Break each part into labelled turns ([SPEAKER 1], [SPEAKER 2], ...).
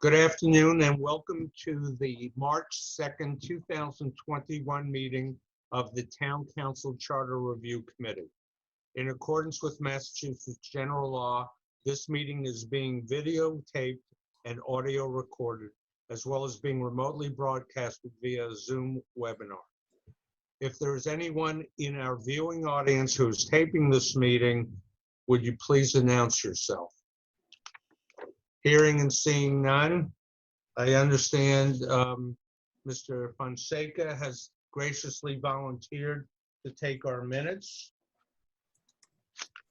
[SPEAKER 1] Good afternoon and welcome to the March 2nd, 2021 meeting of the Town Council Charter Review Committee. In accordance with Massachusetts general law, this meeting is being videotaped and audio recorded, as well as being remotely broadcasted via Zoom webinar. If there is anyone in our viewing audience who is taping this meeting, would you please announce yourself? Hearing and seeing none, I understand Mr. Fonseca has graciously volunteered to take our minutes.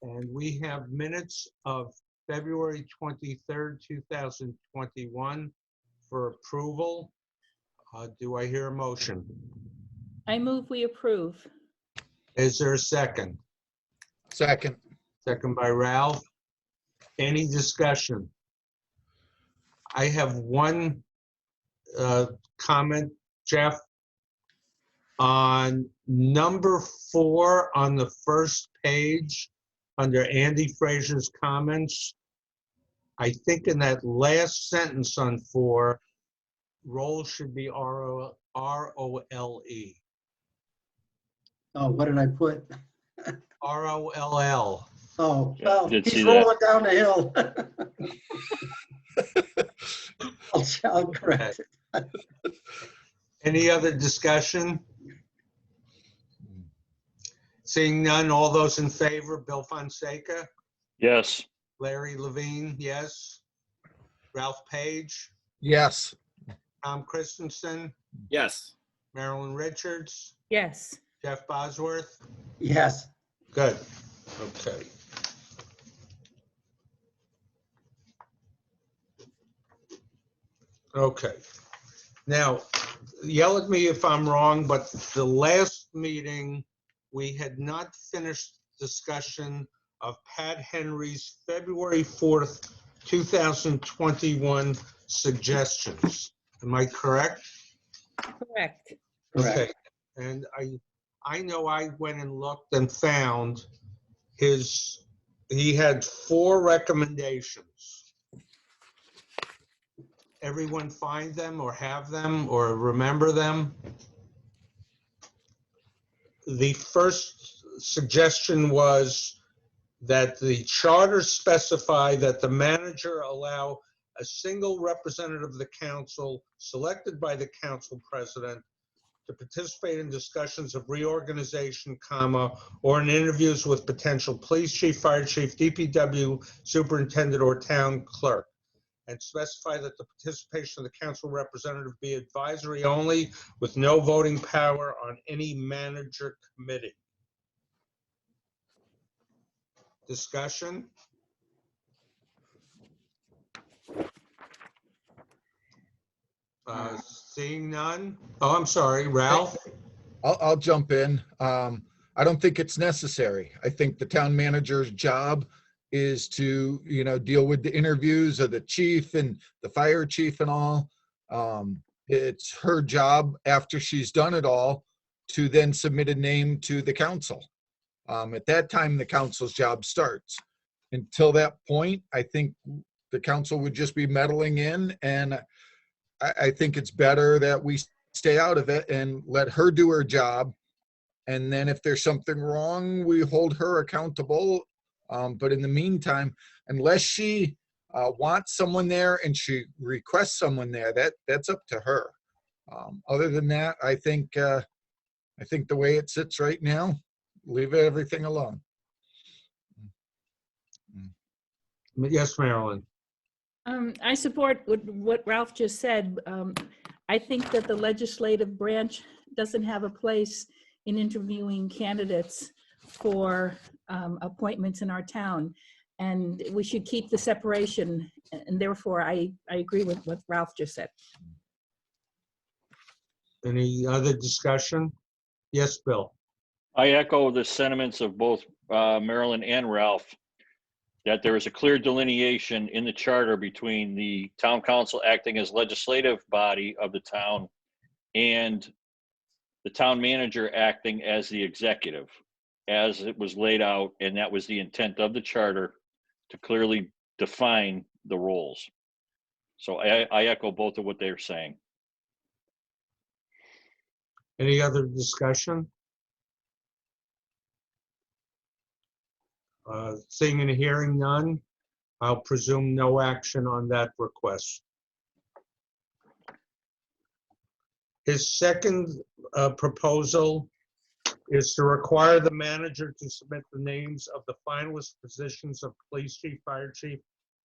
[SPEAKER 1] And we have minutes of February 23rd, 2021 for approval. Do I hear a motion?
[SPEAKER 2] I move we approve.
[SPEAKER 1] Is there a second?
[SPEAKER 3] Second.
[SPEAKER 1] Second by Ralph. Any discussion? I have one comment, Jeff. On number 4 on the first page, under Andy Fraser's comments, I think in that last sentence on 4, role should be R-O-L-E.
[SPEAKER 4] Oh, what did I put?
[SPEAKER 1] R-O-L-L.
[SPEAKER 4] Oh, well,
[SPEAKER 5] did
[SPEAKER 4] he's
[SPEAKER 5] see
[SPEAKER 4] rolling down the hill. I'll correct it.
[SPEAKER 1] Any other discussion? Seeing none, all those in favor, Bill Fonseca,
[SPEAKER 5] Yes.
[SPEAKER 1] Larry Levine, yes. Ralph Page,
[SPEAKER 3] Yes.
[SPEAKER 1] Tom Christensen,
[SPEAKER 6] Yes.
[SPEAKER 1] Marilyn Richards,
[SPEAKER 2] Yes.
[SPEAKER 1] Jeff Bosworth.
[SPEAKER 4] Yes,
[SPEAKER 1] Good. Okay. Okay. Now, yell at me if I'm wrong, but the last meeting, we had not finished discussion of Pat Henry's February 4th, 2021 suggestions. Am I correct?
[SPEAKER 2] Correct.
[SPEAKER 1] Okay.
[SPEAKER 4] correct.
[SPEAKER 1] And I know I went and looked and found he had 4 recommendations. Everyone find them or have them or remember them? The first suggestion was that the charter specify that the manager allow a single representative of the council selected by the council president to participate in discussions of reorganization, or in interviews with potential police chief, fire chief, DPW superintendent, or town clerk, and specify that the participation of the council representative be advisory only with no voting power on any manager committee. Discussion? Seeing none? Oh, I'm sorry, Ralph?
[SPEAKER 3] I'll jump in. I don't think it's necessary. I think the town manager's job is to, deal with the interviews of the chief and the fire chief and all. It's her job after she's done it all to then submit a name to the council. At that time, the council's job starts. Until that point, I think the council would just be meddling in, and I think it's better that we stay out of it and let her do her job. And then if there's something wrong, we hold her accountable. But in the meantime, unless she wants someone there and she requests someone there, that's up to her. Other than that, I think the way it sits right now, leave everything alone.
[SPEAKER 1] Yes, Marilyn.
[SPEAKER 2] I support what Ralph just said. I think that the legislative branch doesn't have a place in interviewing candidates for appointments in our town. And we should keep the separation. And therefore, I agree with what Ralph just said.
[SPEAKER 1] Any other discussion? Yes, Bill.
[SPEAKER 5] I echo the sentiments of both Marilyn and Ralph, that there is a clear delineation in the charter between the town council acting as legislative body of the town and the town manager acting as the executive, as it was laid out, and that was the intent of the charter, to clearly define the roles. So I echo both of what they're saying.
[SPEAKER 1] Any other discussion? Seeing and hearing none, I'll presume no action on that request. His second proposal is to require the manager to submit the names of the finalist positions of police chief, fire chief,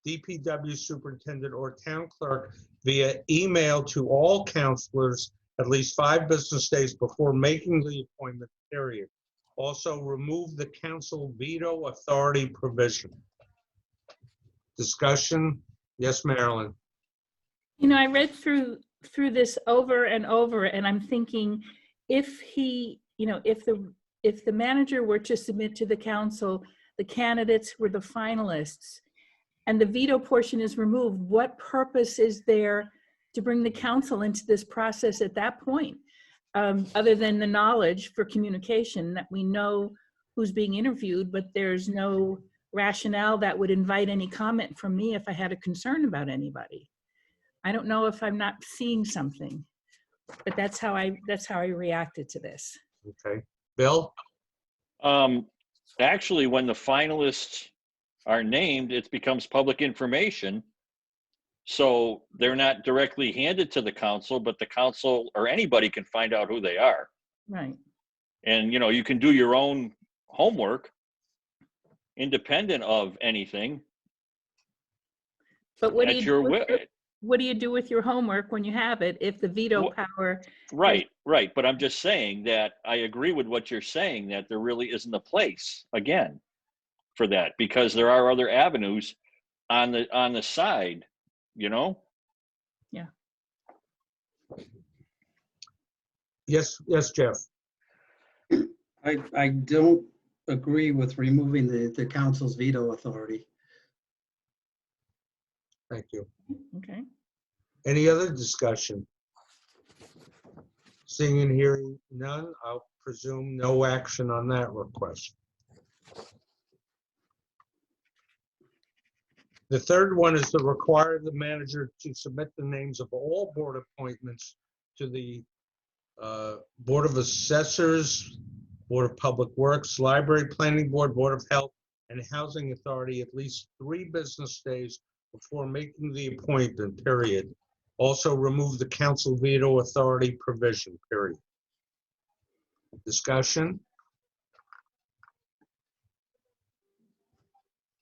[SPEAKER 1] DPW superintendent, or town clerk via email to all counselors at least 5 business days before making the appointment, period. Also, remove the council veto authority provision. Discussion? Yes, Marilyn?
[SPEAKER 2] You know, I read through this over and over, and I'm thinking, if he, you know, if the manager were to submit to the council, the candidates were the finalists, and the veto portion is removed, what purpose is there to bring the council into this process at that point? Other than the knowledge for communication that we know who's being interviewed, but there's no rationale that would invite any comment from me if I had a concern about anybody. I don't know if I'm not seeing something, but that's how I reacted to this.
[SPEAKER 1] Okay. Bill?
[SPEAKER 5] Actually, when the finalists are named, it becomes public information. So they're not directly handed to the council, but the council or anybody can find out who they are.
[SPEAKER 2] Right.
[SPEAKER 5] And, you know, you can do your own homework independent of anything
[SPEAKER 2] But what do
[SPEAKER 5] at
[SPEAKER 2] you
[SPEAKER 5] your
[SPEAKER 2] do
[SPEAKER 5] will.
[SPEAKER 2] what do you do with your homework when you have it if the veto
[SPEAKER 5] Well,
[SPEAKER 2] power?
[SPEAKER 5] Right. But I'm just saying that I agree with what you're saying, that there really isn't a place, again, for that, because there are other avenues on the side, you know?
[SPEAKER 1] Yes, Jeff?
[SPEAKER 4] I don't agree with removing the council's veto authority.
[SPEAKER 1] Thank you.
[SPEAKER 2] Okay.
[SPEAKER 1] Any other discussion? Seeing and hearing none, I'll presume no action on that request. The third one is to require the manager to submit the names of all board appointments to the Board of Assessors, Board of Public Works, Library, Planning Board, Board of Health, and Housing Authority at least 3 business days before making the appointment, period. Also remove the council veto authority provision, period. Discussion?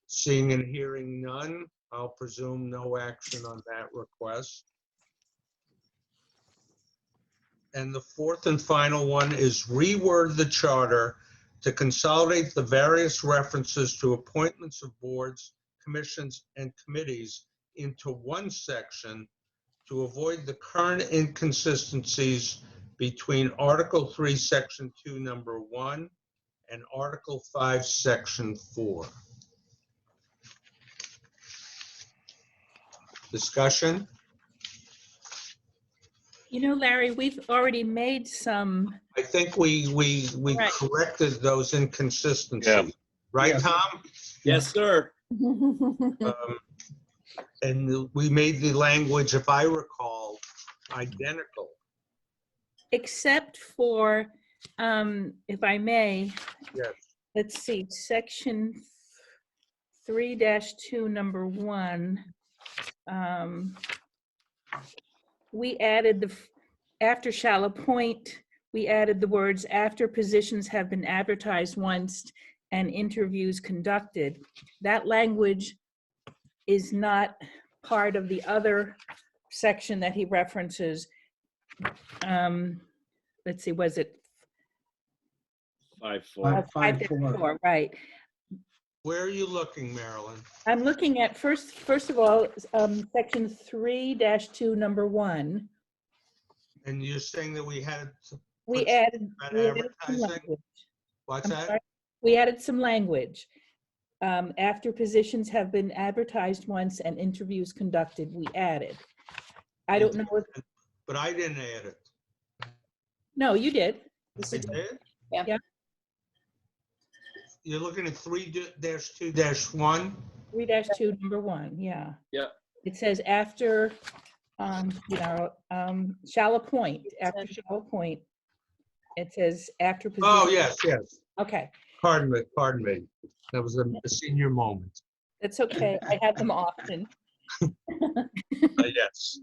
[SPEAKER 1] Seeing and hearing none, I'll presume no action on that request. And the fourth and final one is reword the charter to consolidate the various references to appointments of boards, commissions, and committees into one section to avoid the current inconsistencies between Article 3, Section 2, Number 1, and Article 5, Section 4. Discussion?
[SPEAKER 2] You know, Larry, we've already made some.
[SPEAKER 1] I think we
[SPEAKER 2] Right.
[SPEAKER 1] corrected those inconsistencies.
[SPEAKER 5] Yeah.
[SPEAKER 1] Right,
[SPEAKER 4] Yes.
[SPEAKER 1] Tom?
[SPEAKER 6] Yes, sir.
[SPEAKER 1] And we made the language, if I recall, identical.
[SPEAKER 2] Except for, if I may,
[SPEAKER 1] Yes.
[SPEAKER 2] let's see, section 3-2, number 1. We added after shall appoint, we added the words after positions have been advertised once and interviews conducted. That language is not part of the other section that he references. Let's see, was it
[SPEAKER 6] 5-4.
[SPEAKER 2] 5-4, right?
[SPEAKER 1] Where are you looking, Marilyn?
[SPEAKER 2] I'm looking at first of all, section 3-2, number 1.
[SPEAKER 1] And you're saying that we had,
[SPEAKER 2] We
[SPEAKER 1] What's
[SPEAKER 2] added
[SPEAKER 1] that
[SPEAKER 2] some
[SPEAKER 1] advertising?
[SPEAKER 2] language.
[SPEAKER 1] what's
[SPEAKER 2] I'm
[SPEAKER 1] that?
[SPEAKER 2] sorry. We added some language. After positions have been advertised once and interviews conducted, we added. I don't know if,
[SPEAKER 1] But I didn't add it.
[SPEAKER 2] no, you did.
[SPEAKER 1] I did?
[SPEAKER 2] Yeah.
[SPEAKER 1] You're looking at 3-2-1?
[SPEAKER 2] 3-2, number 1, yeah. It says after, shall appoint, after shall appoint. It says after position.
[SPEAKER 1] Oh, yes, yes.
[SPEAKER 2] Okay,
[SPEAKER 1] Pardon me, pardon me. That was a senior moment.
[SPEAKER 2] that's okay. I have them often.
[SPEAKER 1] Yes.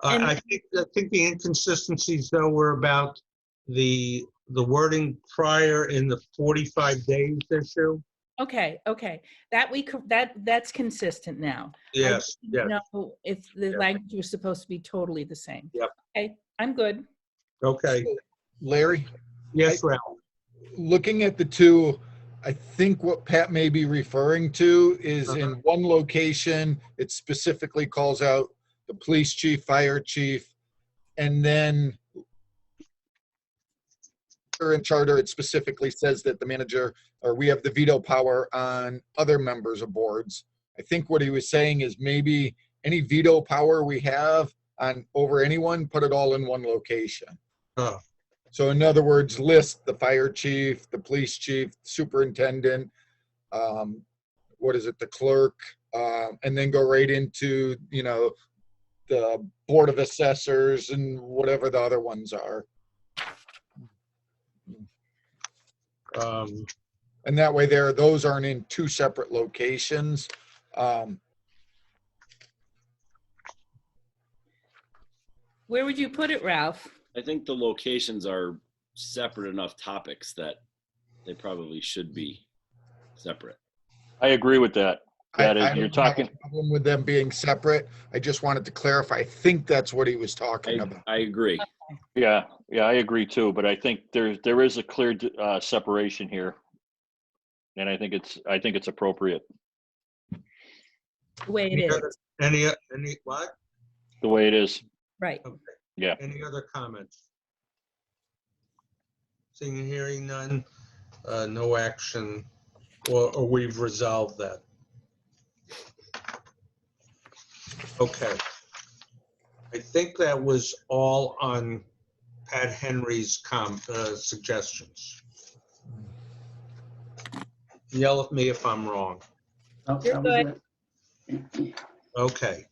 [SPEAKER 2] And-
[SPEAKER 1] I think the inconsistencies though were about the wording prior in the 45 days issue.
[SPEAKER 2] Okay, that's consistent now.
[SPEAKER 1] Yes,
[SPEAKER 2] I
[SPEAKER 1] yes.
[SPEAKER 2] didn't know if the
[SPEAKER 1] Yeah.
[SPEAKER 2] language was supposed to be totally the same.
[SPEAKER 1] Yep.
[SPEAKER 2] Okay, I'm good.
[SPEAKER 1] Okay.
[SPEAKER 3] Larry,
[SPEAKER 1] Yes, Ralph.
[SPEAKER 3] looking at the two, I think what Pat may be referring to is in one location, it specifically calls out the police chief, fire chief, and then in charter, it specifically says that the manager, or we have the veto power on other members of boards. I think what he was saying is maybe any veto power we have on over anyone, put it all in one location.
[SPEAKER 1] Oh,
[SPEAKER 3] So in other words, list the fire chief, the police chief, superintendent, what is it, the clerk, and then go right into, the board of assessors and whatever the other ones are. And that way those aren't in two separate locations.
[SPEAKER 2] Where would you put it, Ralph?
[SPEAKER 6] I think the locations are separate enough topics that they probably should be separate.
[SPEAKER 5] I agree with that. That is,
[SPEAKER 3] I
[SPEAKER 5] you're
[SPEAKER 3] don't have a
[SPEAKER 5] talking,
[SPEAKER 3] problem with them being separate. I just wanted to clarify. I think that's what he was talking about.
[SPEAKER 6] I agree.
[SPEAKER 5] yeah, I agree too, but I think there is a clear separation here. And I think it's appropriate,
[SPEAKER 2] The way it
[SPEAKER 1] Any
[SPEAKER 2] is,
[SPEAKER 1] other- any, what?
[SPEAKER 5] the way it is.
[SPEAKER 2] right.
[SPEAKER 5] Yeah.
[SPEAKER 1] Any other comments? Seeing and hearing none, no action, or we've resolved that. Okay. I think that was all on Pat Henry's suggestions. Yell at me if I'm wrong.
[SPEAKER 4] Oh,
[SPEAKER 2] You're
[SPEAKER 4] that was
[SPEAKER 2] good.
[SPEAKER 4] it.
[SPEAKER 1] Okay.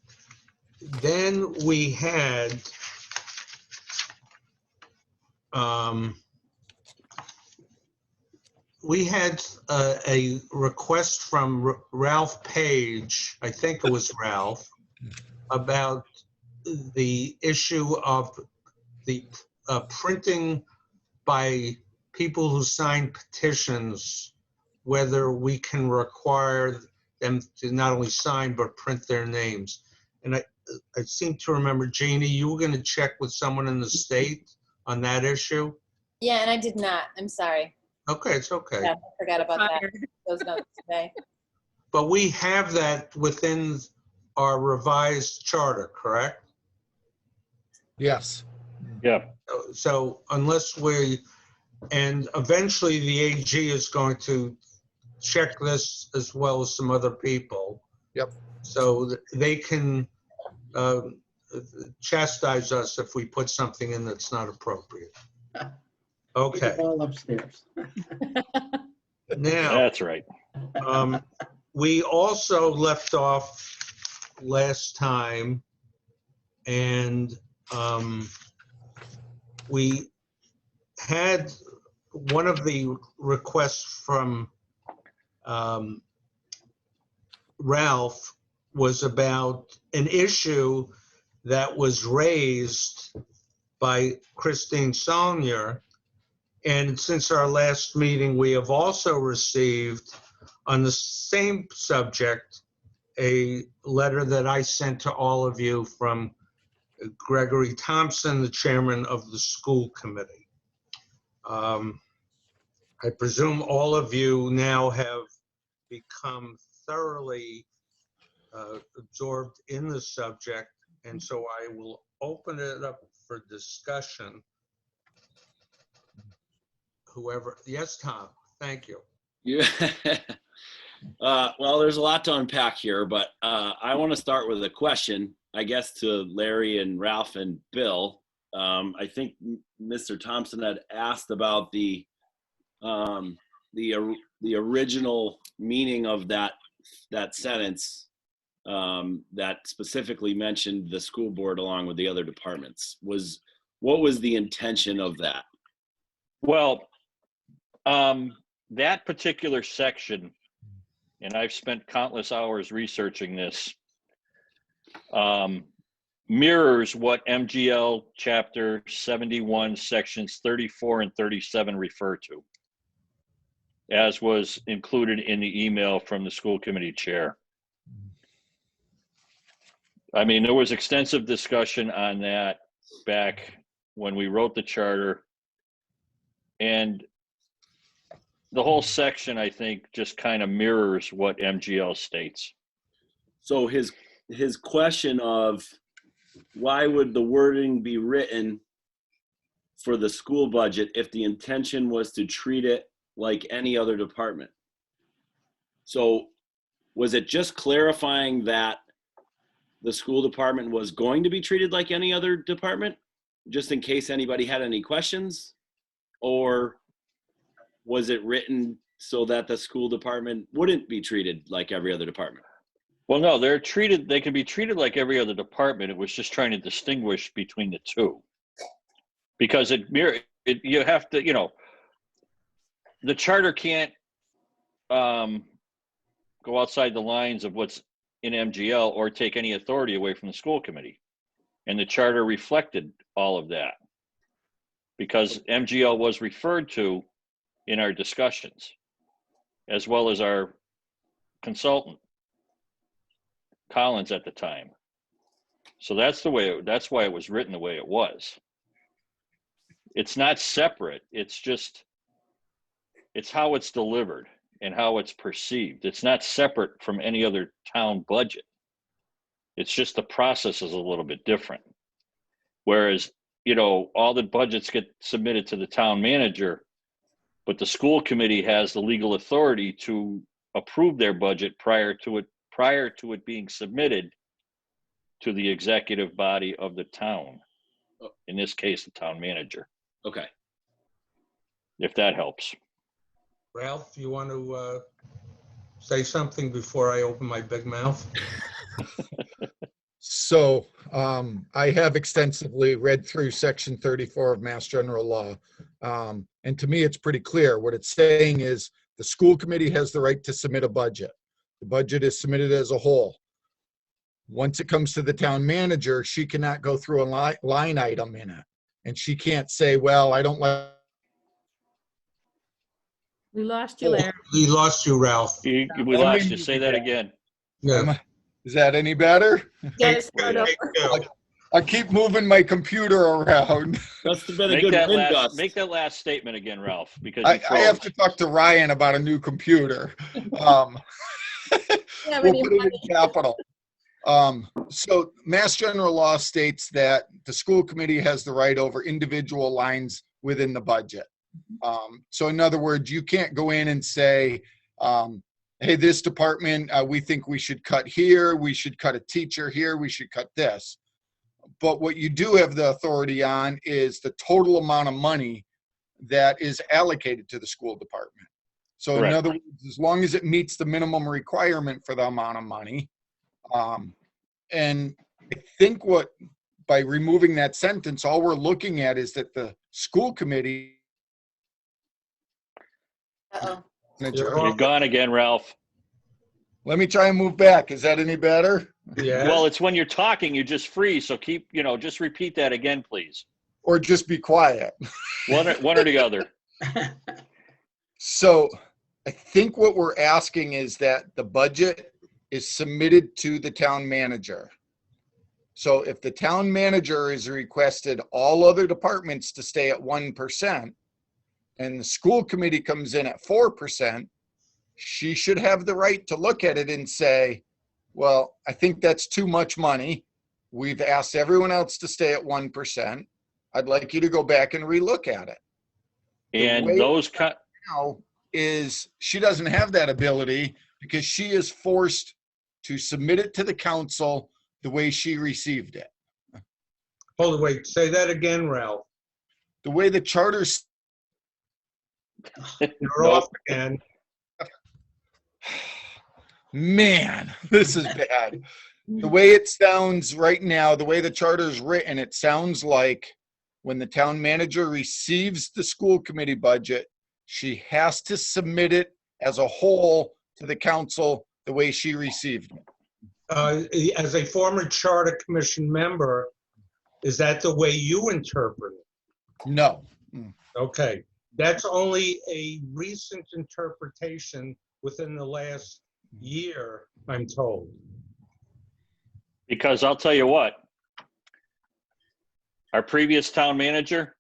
[SPEAKER 1] Then we had a request from Ralph Page, I think it was Ralph, about the issue of the printing by people who sign petitions, whether we can require them to not only sign but print their names. And I seem to remember, Janie, you were going to check with someone in the state on that issue?
[SPEAKER 7] Yeah, and I did not. I'm sorry.
[SPEAKER 1] Okay, it's okay.
[SPEAKER 7] Yeah, I forgot about that.
[SPEAKER 2] Fired.
[SPEAKER 7] Those notes today.
[SPEAKER 1] But we have that within our revised charter, correct?
[SPEAKER 3] Yes.
[SPEAKER 5] Yeah.
[SPEAKER 1] So unless and eventually the AG is going to check this as well as some other people.
[SPEAKER 3] Yep.
[SPEAKER 1] So that they can chastise us if we put something in that's not appropriate. Okay,
[SPEAKER 4] All upstairs.
[SPEAKER 1] now,
[SPEAKER 5] That's right.
[SPEAKER 1] we also left off last time, and we had one of the requests from Ralph was about an issue that was raised by Christine Saulnier. And since our last meeting, we have also received on the same subject, a letter that I sent to all of you from Gregory Thompson, the chairman of the school committee. I presume all of you now have become thoroughly absorbed in the subject, and so I will open it up for discussion. Whoever, yes, Tom, thank you.
[SPEAKER 6] Yeah. Well, there's a lot to unpack here, but I want to start with a question, I guess, to Larry and Ralph and Bill. I think Mr. Thompson had asked about the original meaning of that sentence that specifically mentioned the school board along with the other departments. What was the intention of that?
[SPEAKER 5] Well, that particular section, and I've spent countless hours researching this, mirrors what MGL Chapter 71, Sections 34 and 37 refer to, as was included in the email from the school committee chair. I mean, there was extensive discussion on that back when we wrote the charter. And the whole section, I think, just kind of mirrors what MGL states.
[SPEAKER 6] So his question of why would the wording be written for the school budget if the intention was to treat it like any other department? So was it just clarifying that the school department was going to be treated like any other department, just in case anybody had any questions? Or was it written so that the school department wouldn't be treated like every other department?
[SPEAKER 5] Well, no, they can be treated like every other department. It was just trying to distinguish between the two. Because you have to, you know, the charter can't go outside the lines of what's in MGL or take any authority away from the school committee. And the charter reflected all of that because MGL was referred to in our discussions, as well as our consultant, Collins, at the time. So that's why it was written the way it was. It's not separate. It's how it's delivered and how it's perceived. It's not separate from any other town budget. It's just the process is a little bit different. Whereas, you know, all the budgets get submitted to the town manager, but the school committee has the legal authority to approve their budget prior to it being submitted to the executive body of the town. In this case, the town manager.
[SPEAKER 6] Okay.
[SPEAKER 5] If that helps.
[SPEAKER 1] Ralph, you want to say something before I open my big mouth?
[SPEAKER 3] So I have extensively read through Section 34 of Mass General Law. And to me, it's pretty clear. What it's saying is the school committee has the right to submit a budget. The budget is submitted as a whole. Once it comes to the town manager, she cannot go through a line item in it. And she can't say, well, I don't like.
[SPEAKER 2] We lost you, Larry.
[SPEAKER 1] We lost you, Ralph.
[SPEAKER 5] We lost you. Say that again.
[SPEAKER 1] Yeah.
[SPEAKER 3] Is that any better?
[SPEAKER 2] Get it started over.
[SPEAKER 1] Thank you.
[SPEAKER 3] I keep moving my computer around.
[SPEAKER 6] That's been a good wind gust.
[SPEAKER 5] Make that last statement again, Ralph, because
[SPEAKER 3] I have to talk to Ryan about a new computer. We'll put it in capital. So Mass General Law states that the school committee has the right over individual lines within the budget. So in other words, you can't go in and say, hey, this department, we think we should cut here, we should cut a teacher here, we should cut this. But what you do have the authority on is the total amount of money that is allocated to the school department. So in other words, as long as it meets the minimum requirement for the amount of money, and I think by removing that sentence, all we're looking at is that the school committee.
[SPEAKER 7] Uh-oh.
[SPEAKER 5] You're gone again, Ralph.
[SPEAKER 3] Let me try and move back. Is that any better?
[SPEAKER 1] Yeah.
[SPEAKER 5] Well, it's when you're talking, you just freeze. So just repeat that again, please.
[SPEAKER 3] Or just be quiet.
[SPEAKER 5] One or the other.
[SPEAKER 3] So I think what we're asking is that the budget is submitted to the town manager. So if the town manager has requested all other departments to stay at 1%, and the school committee comes in at 4%, she should have the right to look at it and say, well, I think that's too much money. We've asked everyone else to stay at 1%. I'd like you to go back and relook at it.
[SPEAKER 5] And
[SPEAKER 3] Now is she doesn't have that ability because she is forced to submit it to the council the way she received it.
[SPEAKER 1] Hold on, wait. Say that again, Ralph.
[SPEAKER 3] The way the charter's.
[SPEAKER 1] You're off again.
[SPEAKER 3] Man, this is bad. The way it sounds right now, the way the charter is written, it sounds like when the town manager receives the school committee budget, she has to submit it as a whole to the council the way she received it.
[SPEAKER 1] As a former Charter Commission member, is that the way you interpret it?
[SPEAKER 3] No.
[SPEAKER 1] Okay, that's only a recent interpretation within the last year, I'm told.
[SPEAKER 5] Because I'll tell you what, our previous town manager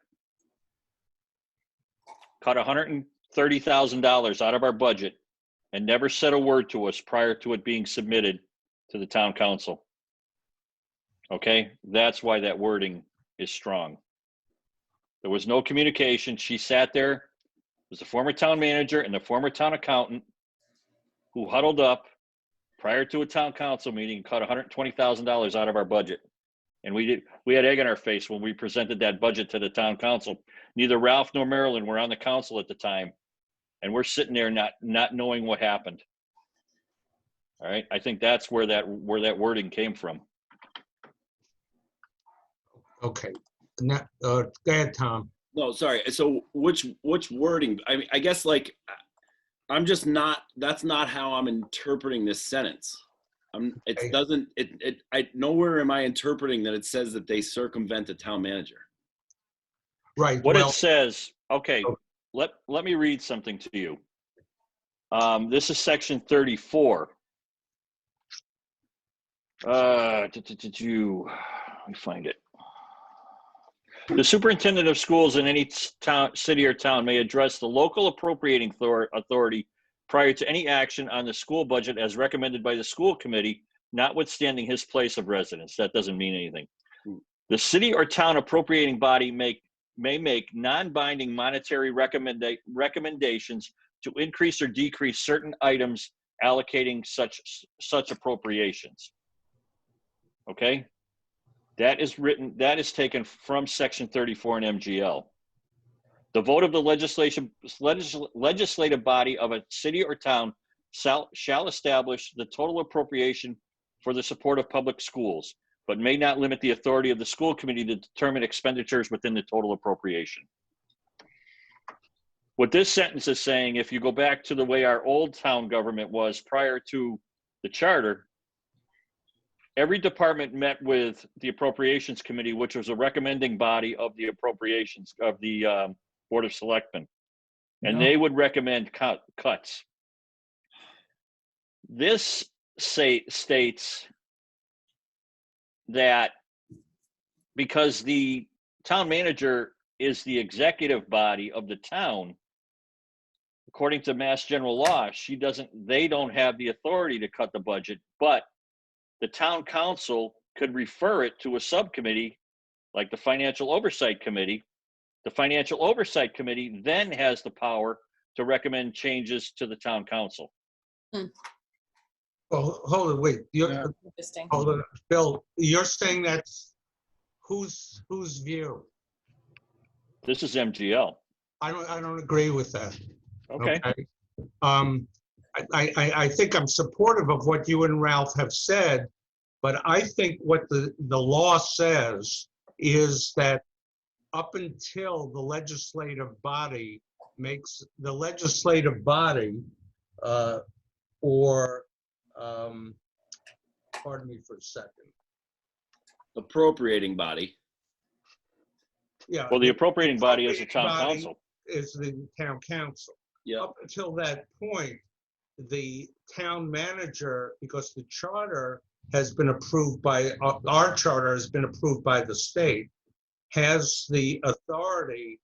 [SPEAKER 5] cut $130,000 out of our budget and never said a word to us prior to it being submitted to the town council. Okay, that's why that wording is strong. There was no communication. She sat there, was the former town manager and the former town accountant who huddled up prior to a town council meeting and cut $120,000 out of our budget. And we had egg on our face when we presented that budget to the town council. Neither Ralph nor Marilyn were on the council at the time. And we're sitting there not knowing what happened. All right, I think that's where that wording came from.
[SPEAKER 1] Okay, now, go ahead, Tom.
[SPEAKER 6] No, sorry. So which wording? I mean, I guess like I'm just not. That's not how I'm interpreting this sentence. It
[SPEAKER 1] Okay.
[SPEAKER 6] doesn't. I nowhere am I interpreting that it says that they circumvent the town manager.
[SPEAKER 1] Right,
[SPEAKER 5] What
[SPEAKER 1] well,
[SPEAKER 5] it says, okay,
[SPEAKER 1] Oh.
[SPEAKER 5] let me read something to you. This is section 34. Let me find it. The superintendent of schools in any town, city or town may address the local appropriating authority prior to any action on the school budget as recommended by the school committee, notwithstanding his place of residence. That doesn't mean anything. The city or town appropriating body may make non-binding monetary recommendations to increase or decrease certain items allocating such appropriations. Okay? That is taken from section 34 in MGL. The vote of the legislative body of a city or town shall establish the total appropriation for the support of public schools, but may not limit the authority of the school committee to determine expenditures within the total appropriation. What this sentence is saying, if you go back to the way our old town government was prior to the charter, every department met with the appropriations committee, which was a recommending body of the appropriations of the Board of Selectmen, and they would recommend cuts. This states that because the town manager is the executive body of the town, according to Mass General Law, they don't have the authority to cut the budget, but the town council could refer it to a subcommittee like the Financial Oversight Committee. The Financial Oversight Committee then has the power to recommend changes to the town council.
[SPEAKER 1] well, hold on, wait,
[SPEAKER 7] Interesting.
[SPEAKER 1] hold on, Bill, you're saying that's whose view?
[SPEAKER 5] This is MGL.
[SPEAKER 1] I don't agree with that.
[SPEAKER 5] Okay.
[SPEAKER 1] I think I'm supportive of what you and Ralph have said, but I think what the law says is that up until the legislative body makes the legislative body pardon me for a second.
[SPEAKER 6] Appropriating body.
[SPEAKER 1] Yeah.
[SPEAKER 5] Well, the appropriating body is the town
[SPEAKER 1] Body
[SPEAKER 5] council.
[SPEAKER 1] Is the town council.
[SPEAKER 6] Yeah.
[SPEAKER 1] Up until that point, the town manager, because the charter has been approved by, our charter has been approved by the state, has the authority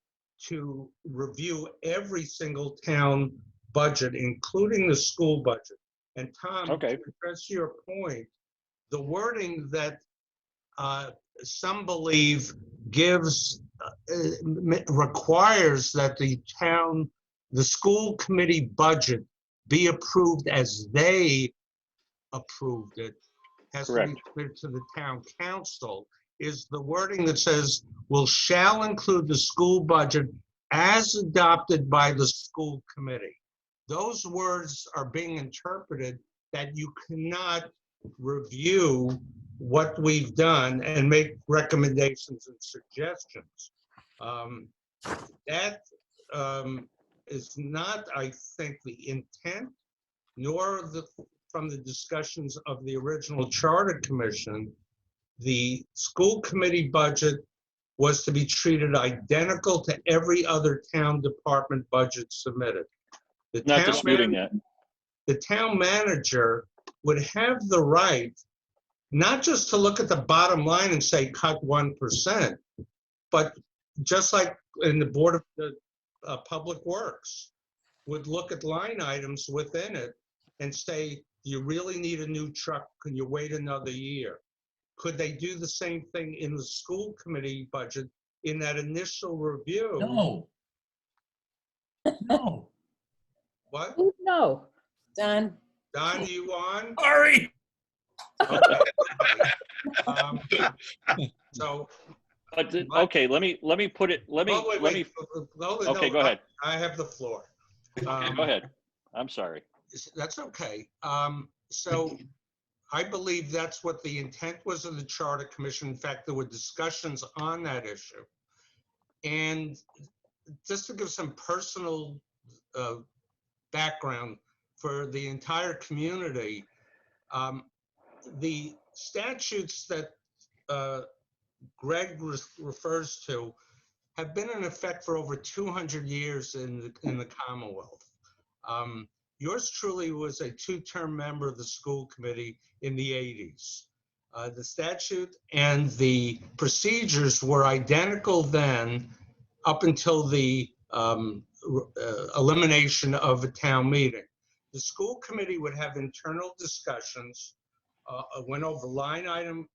[SPEAKER 1] to review every single town budget, including the school budget. And Tom,
[SPEAKER 5] Okay.
[SPEAKER 1] to address your point, the wording that some believe requires that the school committee budget be approved as they approved it, has to be
[SPEAKER 5] Correct.
[SPEAKER 1] clear to the town council, is the wording that says, shall include the school budget as adopted by the school committee. Those words are being interpreted that you cannot review what we've done and make recommendations and suggestions. That is not, I think, the intent, nor from the discussions of the original Charter Commission. The school committee budget was to be treated identical to every other town department budget submitted. The
[SPEAKER 5] Not
[SPEAKER 1] town
[SPEAKER 5] disputing
[SPEAKER 1] man-
[SPEAKER 5] that.
[SPEAKER 1] The town manager would have the right not just to look at the bottom line and say cut 1%, but just like in the Board of the Public Works, would look at line items within it and say, do you really need a new truck? Can you wait another year? Could they do the same thing in the school committee budget in that initial review?
[SPEAKER 8] No. No.
[SPEAKER 1] What?
[SPEAKER 2] No.
[SPEAKER 7] Done.
[SPEAKER 1] Don, are you on?
[SPEAKER 8] Sorry.
[SPEAKER 1] Okay. Um, So.
[SPEAKER 5] But, okay, let me put it, let me,
[SPEAKER 1] Oh, wait,
[SPEAKER 5] let me,
[SPEAKER 1] wait. No,
[SPEAKER 5] okay,
[SPEAKER 1] no,
[SPEAKER 5] go ahead.
[SPEAKER 1] I have the floor.
[SPEAKER 5] Okay, go ahead. I'm sorry.
[SPEAKER 1] That's okay. So I believe that's what the intent was of the Charter Commission. In fact, there were discussions on that issue. And just to give some personal background for the entire community, the statutes that Greg refers to have been in effect for over 200 years in the Commonwealth. Yours truly was a two-term member of the school committee in the 80s. The statute and the procedures were identical then up until the elimination of a town meeting. The school committee would have internal discussions, went over line item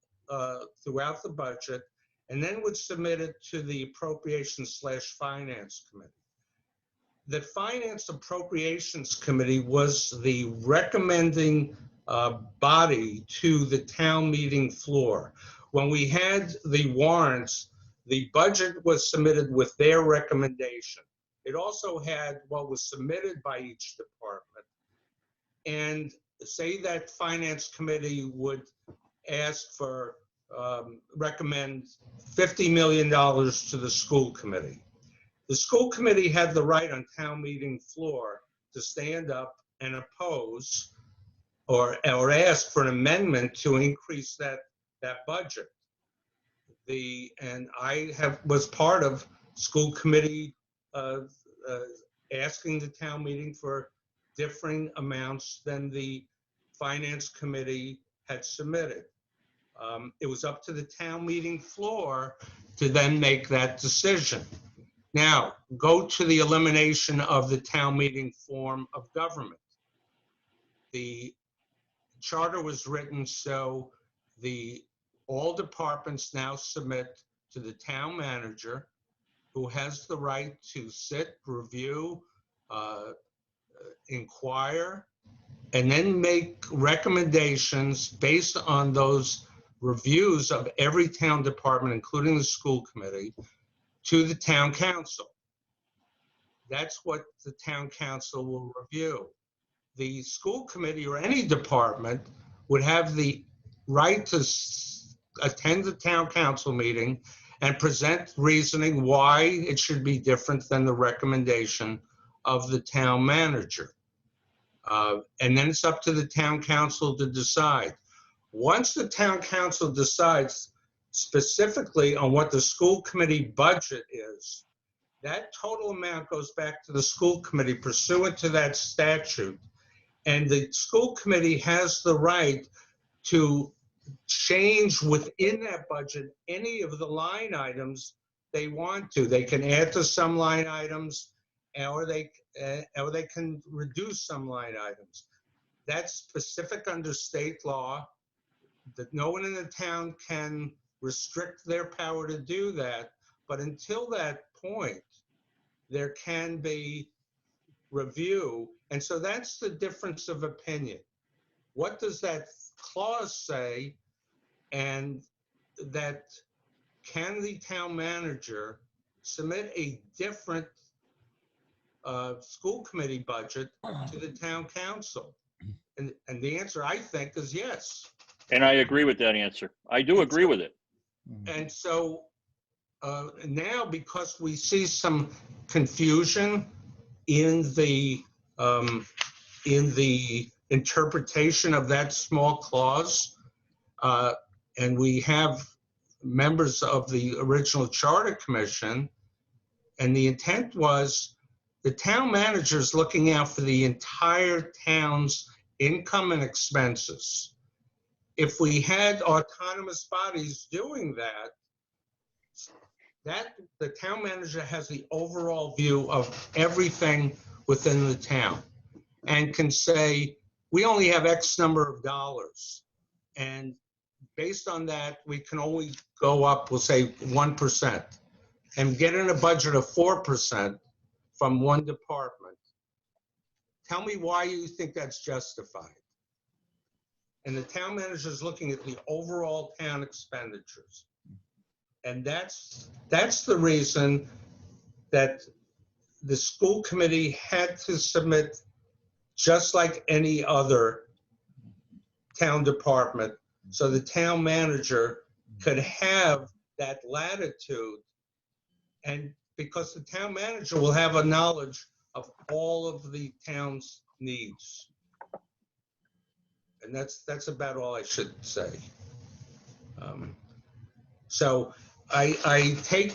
[SPEAKER 1] throughout the budget, and then would submit it to the Appropriations/Finance Committee. The Finance Appropriations Committee was the recommending body to the town meeting floor. When we had the warrants, the budget was submitted with their recommendation. It also had what was submitted by each department. And say that Finance Committee would ask for, recommend $50 million to the school committee. The school committee had the right on town meeting floor to stand up and oppose or ask for an amendment to increase that budget. And I was part of school committee asking the town meeting for differing amounts than the finance committee had submitted. It was up to the town meeting floor to then make that decision. Now, go to the elimination of the town meeting form of government. The charter was written so all departments now submit to the town manager, who has the right to sit, review, inquire, and then make recommendations based on those reviews of every town department, including the school committee, to the town council. That's what the town council will review. The school committee or any department would have the right to attend the town council meeting and present reasoning why it should be different than the recommendation of the town manager. And then it's up to the town council to decide. Once the town council decides specifically on what the school committee budget is, that total amount goes back to the school committee pursuant to that statute. And the school committee has the right to change within that budget any of the line items they want to. They can add to some line items, or they can reduce some line items. That's specific under state law, that no one in the town can restrict their power to do that. But until that point, there can be review. And so that's the difference of opinion. What does that clause say? And that can the town manager submit a different school committee budget to the town council? And the answer, I think, is yes.
[SPEAKER 5] And I agree with that answer. I do agree with it.
[SPEAKER 1] And so now, because we see some confusion in the interpretation of that small clause, and we have members of the original Charter Commission, and the intent was the town manager is looking out for the entire town's income and expenses. If we had autonomous bodies doing that, the town manager has the overall view of everything within the town and can say, we only have X number of dollars. And based on that, we can only go up, we'll say 1%, and get in a budget of 4% from one department. Tell me why you think that's justified. And the town manager is looking at the overall town expenditures. And that's the reason that the school committee had to submit, just like any other town department, so the town manager could have that latitude. And because the town manager will have a knowledge of all of the town's needs. And that's about all I should say. So I take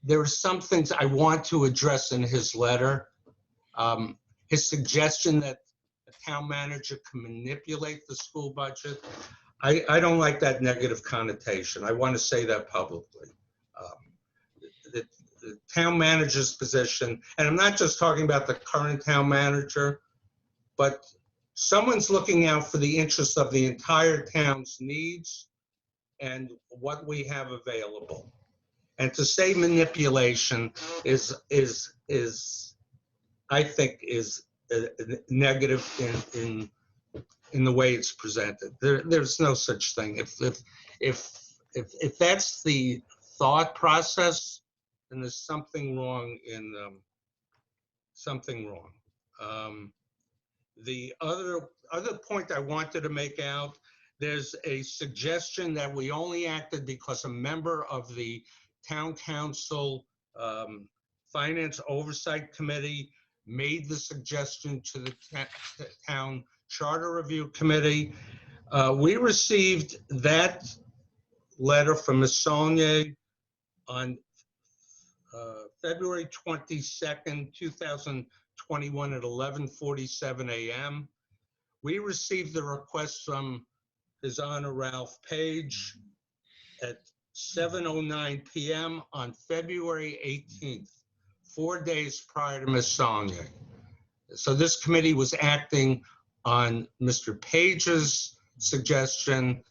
[SPEAKER 1] there are some things I want to address in his letter. His suggestion that a town manager can manipulate the school budget. I don't like that negative connotation. I want to say that publicly. The town manager's position, and I'm not just talking about the current town manager, but someone's looking out for the interests of the entire town's needs and what we have available. And to say manipulation is I think is negative in the way it's presented. There's no such thing. If that's the thought process, then there's something wrong in something wrong. The other point I wanted to make out, there's a suggestion that we only acted because a member of the town council finance oversight committee made the suggestion to the town charter review committee. We received that letter from Ms. Saulnier on February 22nd, 2021 at 11:47 a.m. We received the request from His Honor Ralph Page at 7:09 p.m. on February 18th, 4 days prior to Ms. Saulnier. So this committee was acting on Mr. Page's suggestion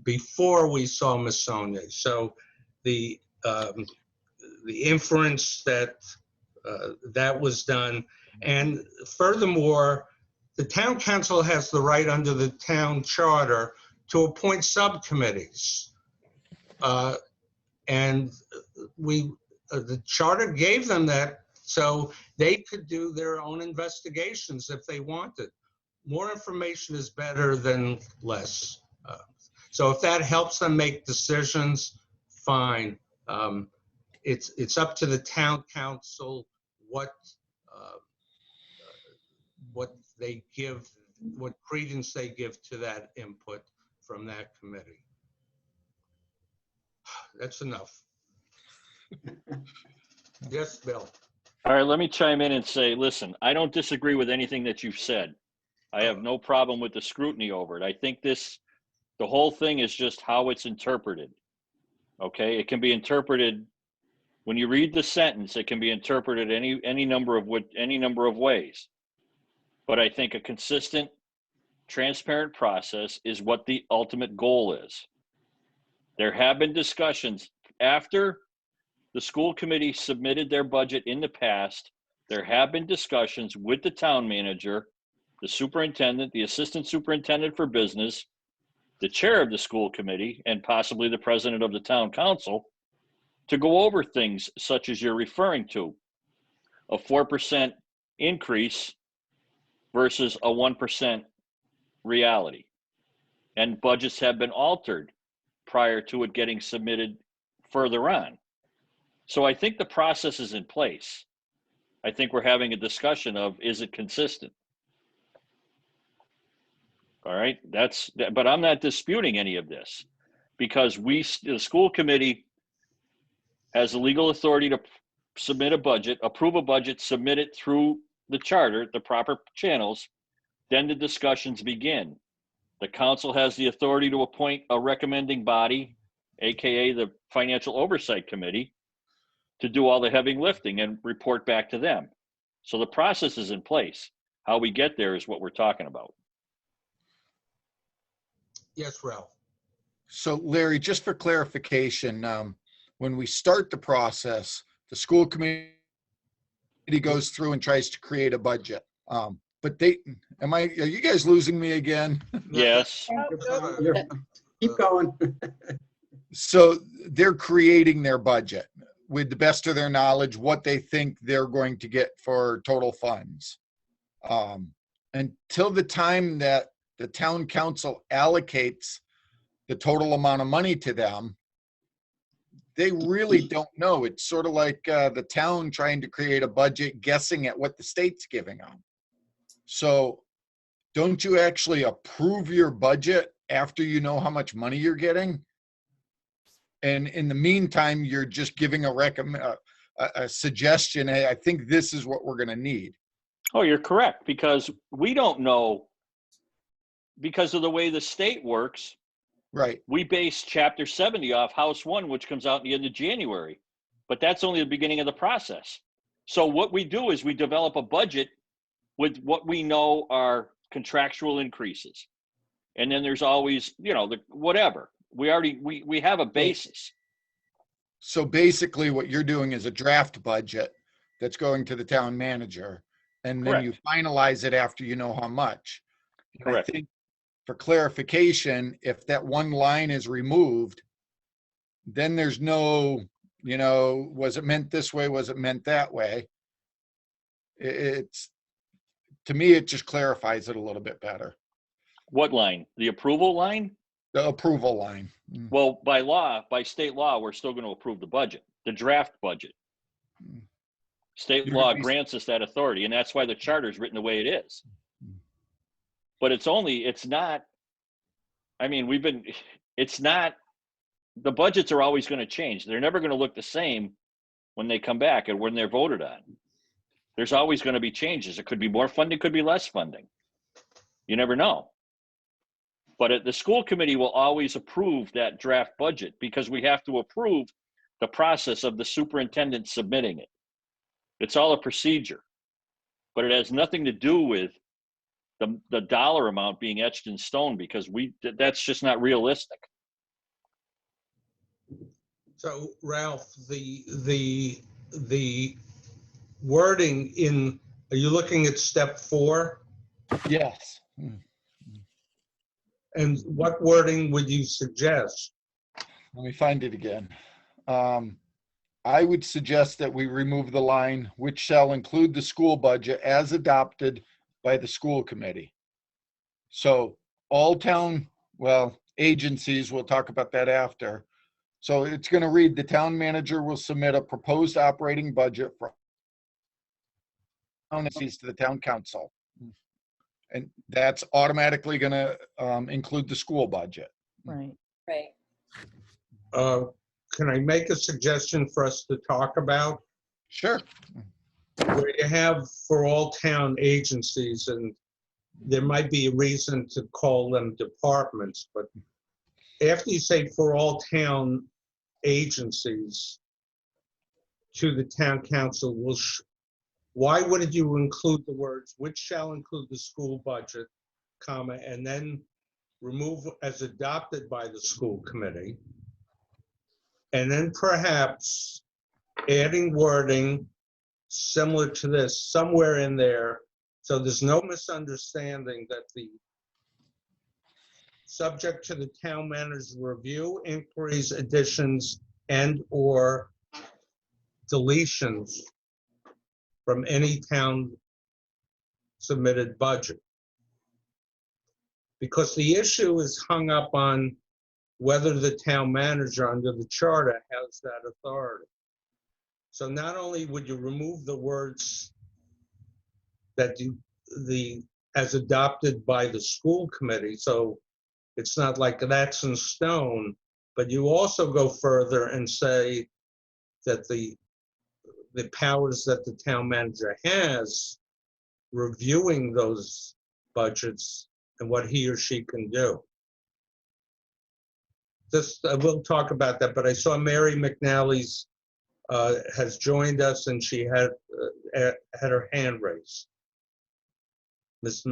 [SPEAKER 1] before we saw Ms. Saulnier. So the inference that that was done. And furthermore, the town council has the right under the town charter to appoint subcommittees. And the charter gave them that so they could do their own investigations if they wanted. More information is better than less. So if that helps them make decisions, fine. It's up to the town council what they give, what credence they give to that input from that committee. That's enough. Yes, Bill.
[SPEAKER 5] All right, let me chime in and say, listen, I don't disagree with anything that you've said. I have no problem with the scrutiny over it. I think the whole thing is just how it's interpreted. Okay, it can be interpreted, when you read the sentence, it can be interpreted any number of ways. But I think a consistent, transparent process is what the ultimate goal is. There have been discussions after the school committee submitted their budget in the past. There have been discussions with the town manager, the superintendent, the assistant superintendent for business, the chair of the school committee, and possibly the president of the town council to go over things such as you're referring to. A 4% increase versus a 1% reality. And budgets have been altered prior to it getting submitted further on. So I think the process is in place. I think we're having a discussion of, is it consistent? All right, but I'm not disputing any of this, because the school committee has the legal authority to submit a budget, approve a budget, submit it through the charter, the proper channels, then the discussions begin. The council has the authority to appoint a recommending body, AKA the Financial Oversight Committee, to do all the heavy lifting and report back to them. So the process is in place. How we get there is what we're talking about.
[SPEAKER 1] Yes, Ralph.
[SPEAKER 3] So Larry, just for clarification, when we start the process, the school committee goes through and tries to create a budget. But are you guys losing me again?
[SPEAKER 5] Yes.
[SPEAKER 4] You're- Keep going.
[SPEAKER 3] So they're creating their budget with the best of their knowledge, what they think they're going to get for total funds. Until the time that the town council allocates the total amount of money to them, they really don't know. It's sort of like the town trying to create a budget, guessing at what the state's giving them. So don't you actually approve your budget after you know how much money you're getting? And in the meantime, you're just giving a suggestion. Hey, I think this is what we're going to need.
[SPEAKER 5] Oh, you're correct, because we don't know, because of the way the state works.
[SPEAKER 3] Right.
[SPEAKER 5] We base Chapter 70 off House 1, which comes out in the end of January. But that's only the beginning of the process. So what we do is we develop a budget with what we know are contractual increases. And then there's always, whatever. We have a basis.
[SPEAKER 3] So basically what you're doing is a draft budget that's going to the town manager, and then you finalize it after you know how much. And
[SPEAKER 5] Correct.
[SPEAKER 3] I think for clarification, if that one line is removed, then there's no, was it meant this way? Was it meant that way? It's, to me, it just clarifies it a little bit better.
[SPEAKER 5] What line? The approval line?
[SPEAKER 3] The approval line.
[SPEAKER 5] Well, by state law, we're still going to approve the budget, the draft budget. State
[SPEAKER 3] You're
[SPEAKER 5] law
[SPEAKER 3] gonna be-
[SPEAKER 5] grants us that authority, and that's why the charter is written the way it is. But it's not, the budgets are always going to change. They're never going to look the same when they come back and when they're voted on. There's always going to be changes. It could be more funding, could be less funding. You never know. But the school committee will always approve that draft budget, because we have to approve the process of the superintendent submitting it. It's all a procedure, but it has nothing to do with the dollar amount being etched in stone, because that's just not realistic.
[SPEAKER 1] So Ralph, the wording are you looking at step 4?
[SPEAKER 3] Yes.
[SPEAKER 1] And what wording would you suggest?
[SPEAKER 3] Let me find it again. I would suggest that we remove the line, which shall include the school budget as adopted by the school committee. So all town, agencies, we'll talk about that after. So it's going to read, the town manager will submit a proposed operating budget for agencies to the town council. And that's automatically going to include the school budget.
[SPEAKER 2] Right.
[SPEAKER 7] Right.
[SPEAKER 1] Can I make a suggestion for us to talk about?
[SPEAKER 3] Sure.
[SPEAKER 1] Where you have for all town agencies, and there might be a reason to call them departments, but after you say for all town agencies to the town council, why wouldn't you include the words, which shall include the school budget, comma, and then remove as adopted by the school committee? And then perhaps adding wording similar to this somewhere in there, so there's no misunderstanding that the subject to the town manager's review, inquiries, additions, and/or deletions from any town submitted budget. Because the issue is hung up on whether the town manager under the charter has that authority. So not only would you remove the words that as adopted by the school committee, so it's not like that's in stone, but you also go further and say that the powers that the town manager has reviewing those budgets and what he or she can do. We'll talk about that, but I saw Mary McNally's has joined us, and she had her hand raised. Ms.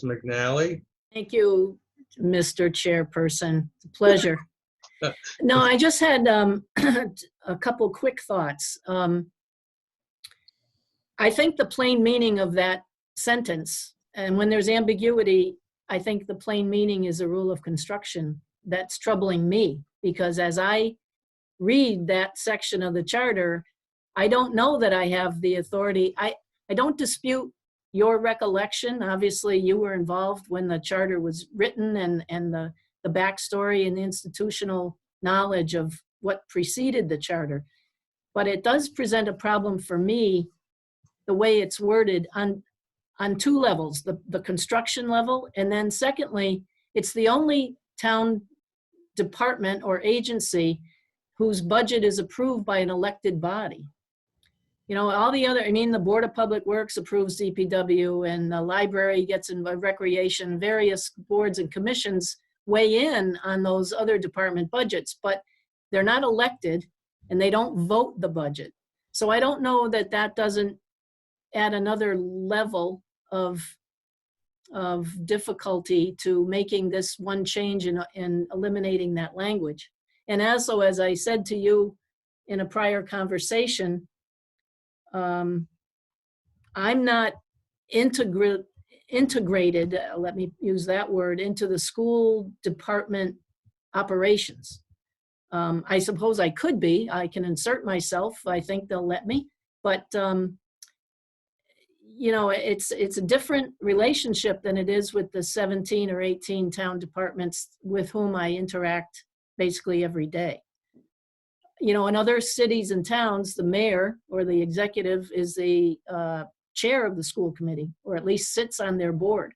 [SPEAKER 1] McNally?
[SPEAKER 8] Thank you, Mr. Chairperson. It's a pleasure. No, I just had a couple quick thoughts. I think the plain meaning of that sentence, and when there's ambiguity, I think the plain meaning is a rule of construction. That's troubling me, because as I read that section of the charter, I don't know that I have the authority. I don't dispute your recollection. Obviously, you were involved when the charter was written, and the backstory and the institutional knowledge of what preceded the charter. But it does present a problem for me, the way it's worded on two levels, the construction level, and then secondly, it's the only town department or agency whose budget is approved by an elected body. You know, all the other, I mean, the Board of Public Works approves DPW, and the library gets in recreation, various boards and commissions weigh in on those other department budgets, but they're not elected and they don't vote the budget. So I don't know that that doesn't add another level of difficulty to making this one change in eliminating that language. And also, as I said to you in a prior conversation, I'm not integrated, let me use that word, into the school department operations. I suppose I could be. I can insert myself. I think they'll let me. But you know, it's a different relationship than it is with the 17 or 18 town departments with whom I interact basically every day. You know, in other cities and towns, the mayor or the executive is the chair of the school committee, or at least sits on their board.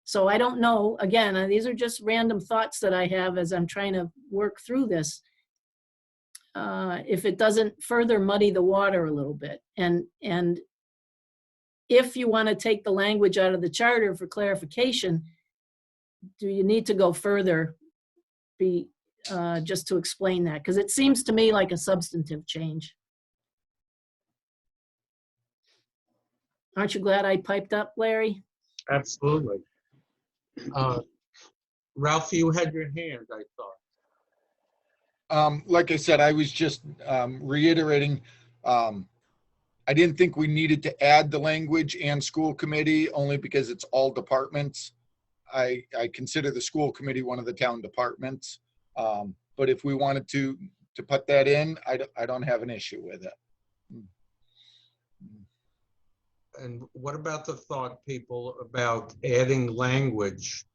[SPEAKER 8] So I don't know, again, these are just random thoughts that I have as I'm trying to work through this. If it doesn't further muddy the water a little bit. And if you want to take the language out of the charter for clarification, do you need to go further just to explain that? Because it seems to me like a substantive change. Aren't you glad I piped up, Larry?
[SPEAKER 1] Absolutely. Ralph, you had your hand, I thought.
[SPEAKER 3] Like I said, I was just reiterating, I didn't think we needed to add the language and school committee only because it's all departments. I consider the school committee one of the town departments. But if we wanted to put that in, I don't have an issue with it.
[SPEAKER 1] And what about the thought, people, about adding language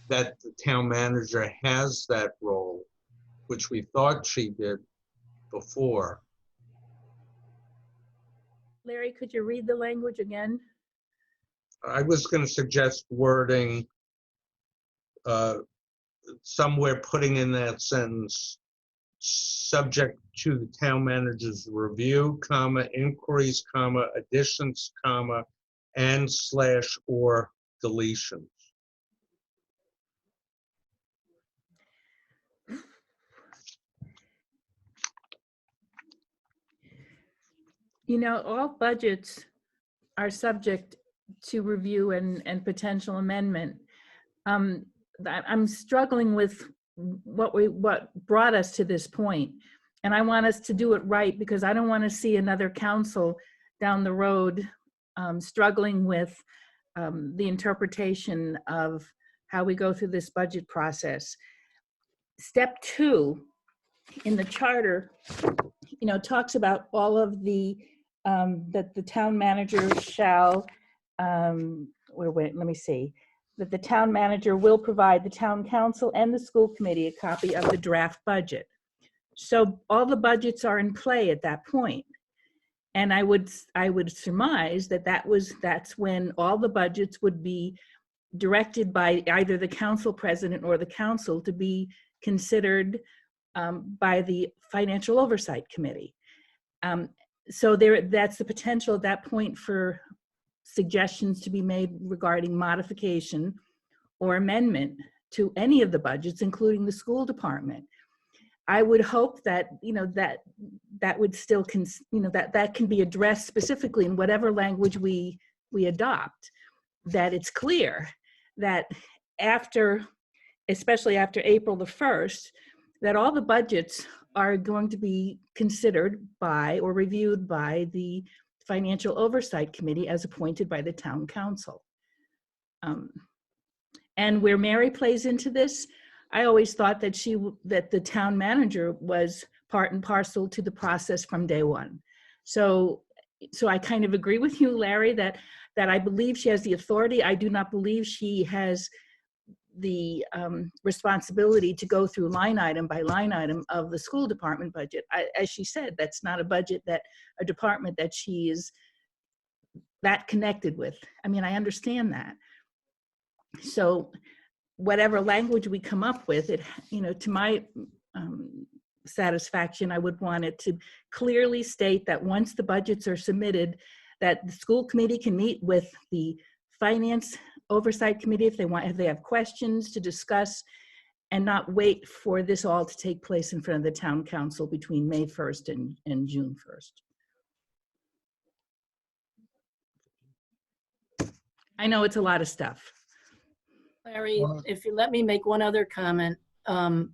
[SPEAKER 1] that the town manager has that role, which we thought she did before?
[SPEAKER 2] Larry, could you read the language again?
[SPEAKER 1] I was going to suggest wording somewhere, putting in that sentence, subject to the town manager's review, comma, inquiries, comma, additions, comma, and / or deletions.
[SPEAKER 2] You know, all budgets are subject to review and potential amendment. I'm struggling with what brought us to this point. And I want us to do it right, because I don't want to see another council down the road struggling with the interpretation of how we go through this budget process. Step 2 in the charter, you know, talks about all of the that the town manager shall wait, let me see, that the town manager will provide the town council and the school committee a copy of the draft budget. So all the budgets are in play at that point. And I would surmise that that's when all the budgets would be directed by either the council president or the council to be considered by the Financial Oversight Committee. So that's the potential at that point for suggestions to be made regarding modification or amendment to any of the budgets, including the school department. I would hope that, that would still, that can be addressed specifically in whatever language we adopt, that it's clear that especially after April the 1st, that all the budgets are going to be considered by or reviewed by the Financial Oversight Committee as appointed by the town council. And where Mary plays into this, I always thought that that the town manager was part and parcel to the process from day one. So I kind of agree with you, Larry, that I believe she has the authority. I do not believe she has the responsibility to go through line item by line item of the school department budget. As she said, that's not a department that she is that connected with. I mean, I understand that. So whatever language we come up with, it, to my satisfaction, I would want it to clearly state that once the budgets are submitted, that the school committee can meet with the Finance Oversight Committee if they have questions to discuss, and not wait for this all to take place in front of the town council between May 1st and June 1st. I know it's a lot of stuff.
[SPEAKER 8] Larry, if you let me make one other comment. I'm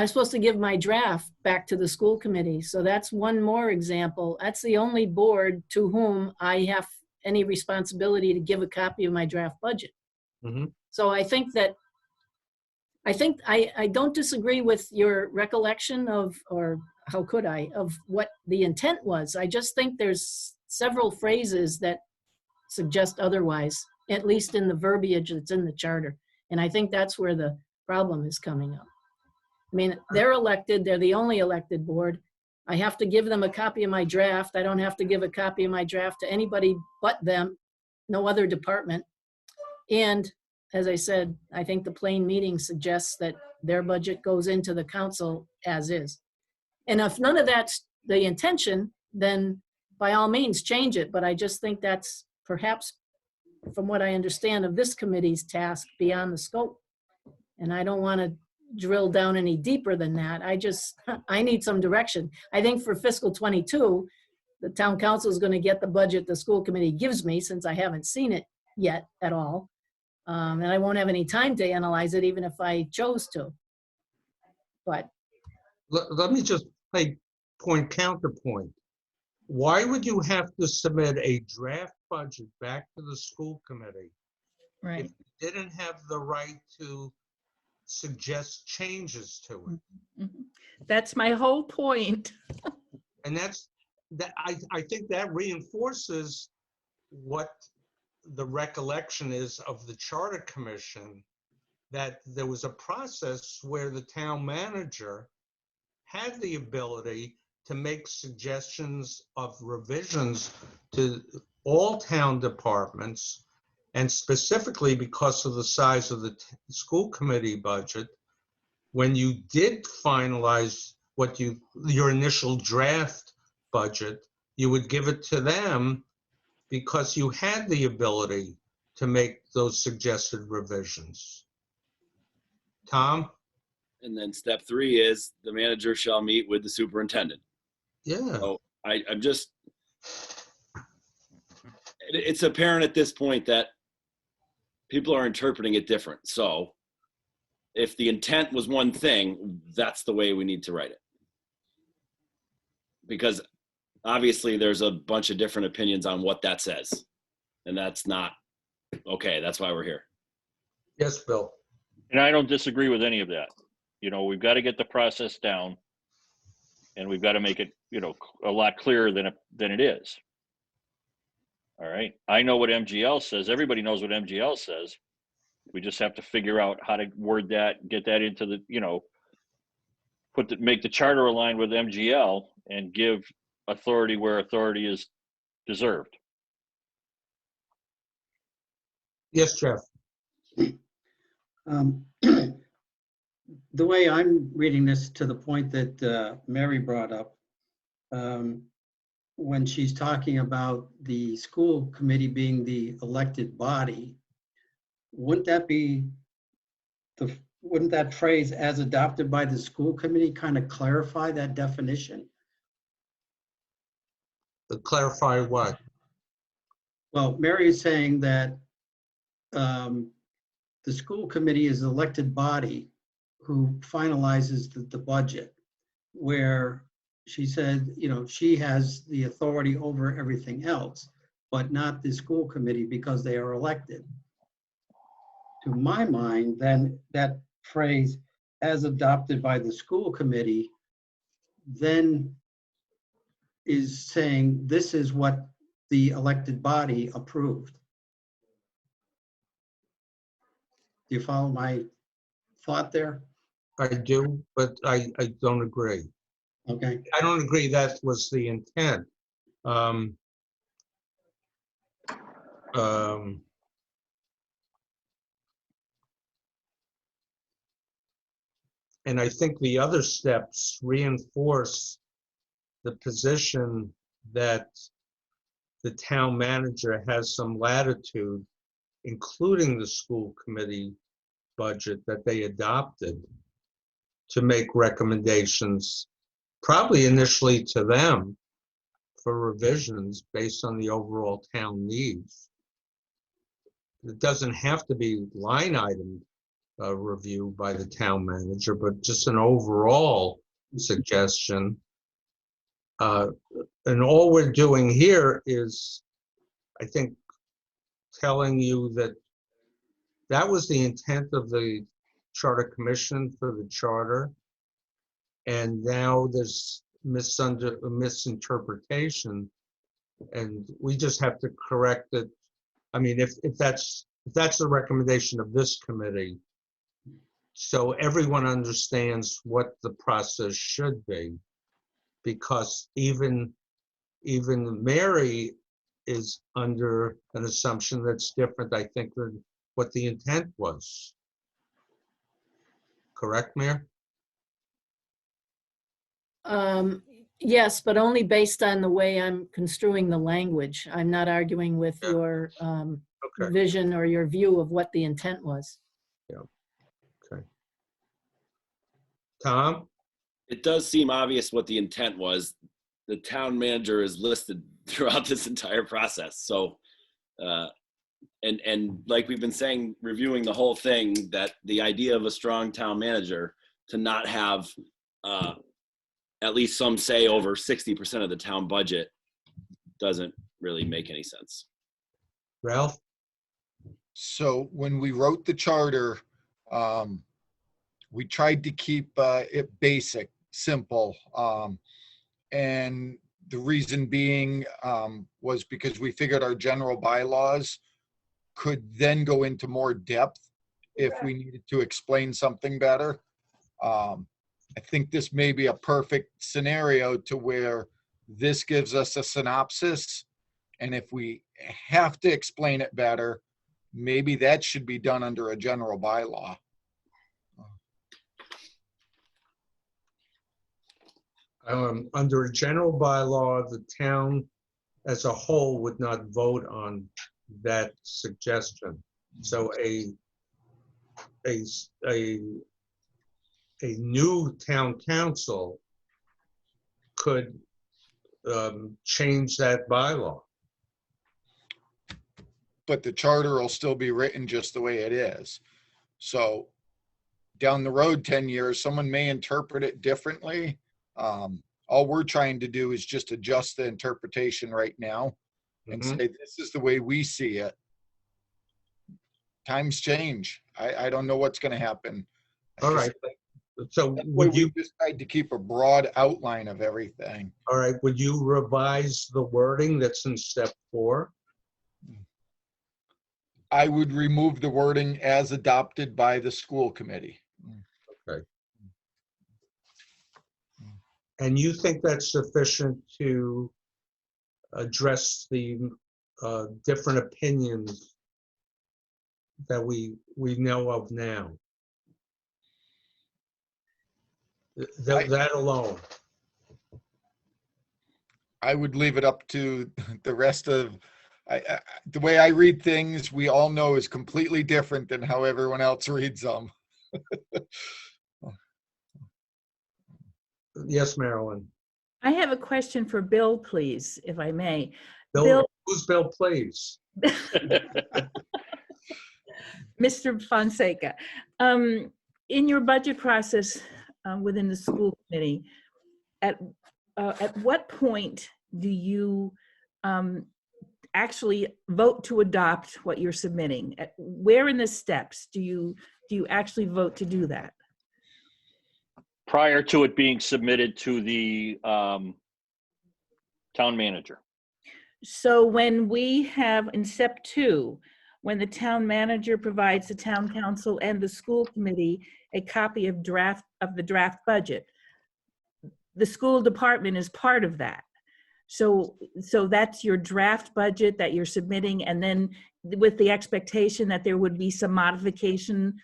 [SPEAKER 8] supposed to give my draft back to the school committee. So that's one more example. That's the only board to whom I have any responsibility to give a copy of my draft budget.
[SPEAKER 1] Mhm.
[SPEAKER 8] So I don't disagree with your recollection of, or how could I, of what the intent was. I just think there's several phrases that suggest otherwise, at least in the verbiage that's in the charter. And I think that's where the problem is coming up. I mean, they're elected, they're the only elected board. I have to give them a copy of my draft. I don't have to give a copy of my draft to anybody but them, no other department. And as I said, I think the plain meaning suggests that their budget goes into the council as is. And if none of that's the intention, then by all means change it. But I just think that's perhaps, from what I understand of this committee's task, beyond the scope. And I don't want to drill down any deeper than that. I need some direction. I think for fiscal 22, the town council is going to get the budget the school committee gives me, since I haven't seen it yet at all. And I won't have any time to analyze it, even if I chose to. But
[SPEAKER 1] Let me just make counterpoint. Why would you have to submit a draft budget back to the school committee
[SPEAKER 2] Right.
[SPEAKER 1] if you didn't have the right to suggest changes to it?
[SPEAKER 2] Mhm. That's my whole point.
[SPEAKER 1] And I think that reinforces what the recollection is of the Charter Commission, that there was a process where the town manager had the ability to make suggestions of revisions to all town departments. And specifically because of the size of the school committee budget, when you did finalize your initial draft budget, you would give it to them because you had the ability to make those suggested revisions. Tom?
[SPEAKER 6] And then step 3 is the manager shall meet with the superintendent.
[SPEAKER 1] Yeah.
[SPEAKER 6] So I'm just, it's apparent at this point that people are interpreting it different. So if the intent was one thing, that's the way we need to write it. Because obviously there's a bunch of different opinions on what that says. And that's not okay. That's why we're here.
[SPEAKER 1] Yes, Bill.
[SPEAKER 5] And I don't disagree with any of that. We've got to get the process down, and we've got to make it, a lot clearer than it is. All right. I know what MGL says. Everybody knows what MGL says. We just have to figure out how to word that, get that into the, make the charter aligned with MGL and give authority where authority is deserved.
[SPEAKER 1] Yes, Jeff.
[SPEAKER 4] The way I'm reading this, to the point that Mary brought up, when she's talking about the school committee being the elected body, wouldn't that phrase "as adopted by the school committee" kind of clarify that definition?
[SPEAKER 1] To clarify what?
[SPEAKER 4] Well, Mary is saying that the school committee is the elected body who finalizes the budget, where she said, she has the authority over everything else, but not the school committee because they are elected. To my mind, then that phrase "as adopted by the school committee" then is saying this is what the elected body approved. Do you follow my thought there?
[SPEAKER 1] I do, but I don't agree.
[SPEAKER 4] Okay.
[SPEAKER 1] I don't agree that was the intent. And I think the other steps reinforce the position that the town manager has some latitude, including the school committee budget that they adopted, to make recommendations, probably initially to them, for revisions based on the overall town needs. It doesn't have to be line item review by the town manager, but just an overall suggestion. And all we're doing here is, I think, telling you that that was the intent of the Charter Commission for the charter. And now there's a misinterpretation, and we just have to correct it. I mean, if that's the recommendation of this committee, so everyone understands what the process should be, because even Mary is under an assumption that's different, I think, than what the intent was. Correct, Mayor?
[SPEAKER 8] Yes, but only based on the way I'm construing the language. I'm not arguing with
[SPEAKER 1] Yeah.
[SPEAKER 8] your
[SPEAKER 1] Okay.
[SPEAKER 8] vision or your view of what the intent was.
[SPEAKER 1] Okay. Tom?
[SPEAKER 6] It does seem obvious what the intent was. The town manager is listed throughout this entire process. So, and like we've been saying, reviewing the whole thing, that the idea of a strong town manager to not have at least some say over 60% of the town budget doesn't really make any sense.
[SPEAKER 1] Ralph?
[SPEAKER 3] So when we wrote the charter, we tried to keep it basic, simple. And the reason being was because we figured our general bylaws could then go into more depth if we needed to explain something better. I think this may be a perfect scenario to where this gives us a synopsis. And if we have to explain it better, maybe that should be done under a general bylaw.
[SPEAKER 1] Under a general bylaw, the town as a whole would not vote on that suggestion. So a new town council could change that bylaw.
[SPEAKER 3] But the charter will still be written just the way it is. So down the road, 10 years, someone may interpret it differently. All we're trying to do is just adjust the interpretation right now and
[SPEAKER 1] Mhm.
[SPEAKER 3] say, this is the way we see it. Times change. I don't know what's going to happen.
[SPEAKER 1] All right. So
[SPEAKER 3] We
[SPEAKER 1] would you,
[SPEAKER 3] decide to keep a broad outline of everything.
[SPEAKER 1] all right, would you revise the wording that's in step 4?
[SPEAKER 3] I would remove the wording as adopted by the school committee.
[SPEAKER 1] And you think that's sufficient to address the different opinions that we know of now? That alone?
[SPEAKER 3] I would leave it up to the rest of, the way I read things, we all know is completely different than how everyone else reads them.
[SPEAKER 1] Yes, Marilyn.
[SPEAKER 2] I have a question for Bill, please, if I may.
[SPEAKER 1] Bill, who's Bill, please?
[SPEAKER 2] Mr. Fonseca, in your budget process within the school committee, at what point do you actually vote to adopt what you're submitting? Where in the steps do you actually vote to do that?
[SPEAKER 5] Prior to it being submitted to the town manager.
[SPEAKER 2] So when we have in step 2, when the town manager provides the town council and the school committee a copy of the draft budget, the school department is part of that. So that's your draft budget that you're submitting, and then with the expectation that there would be some modification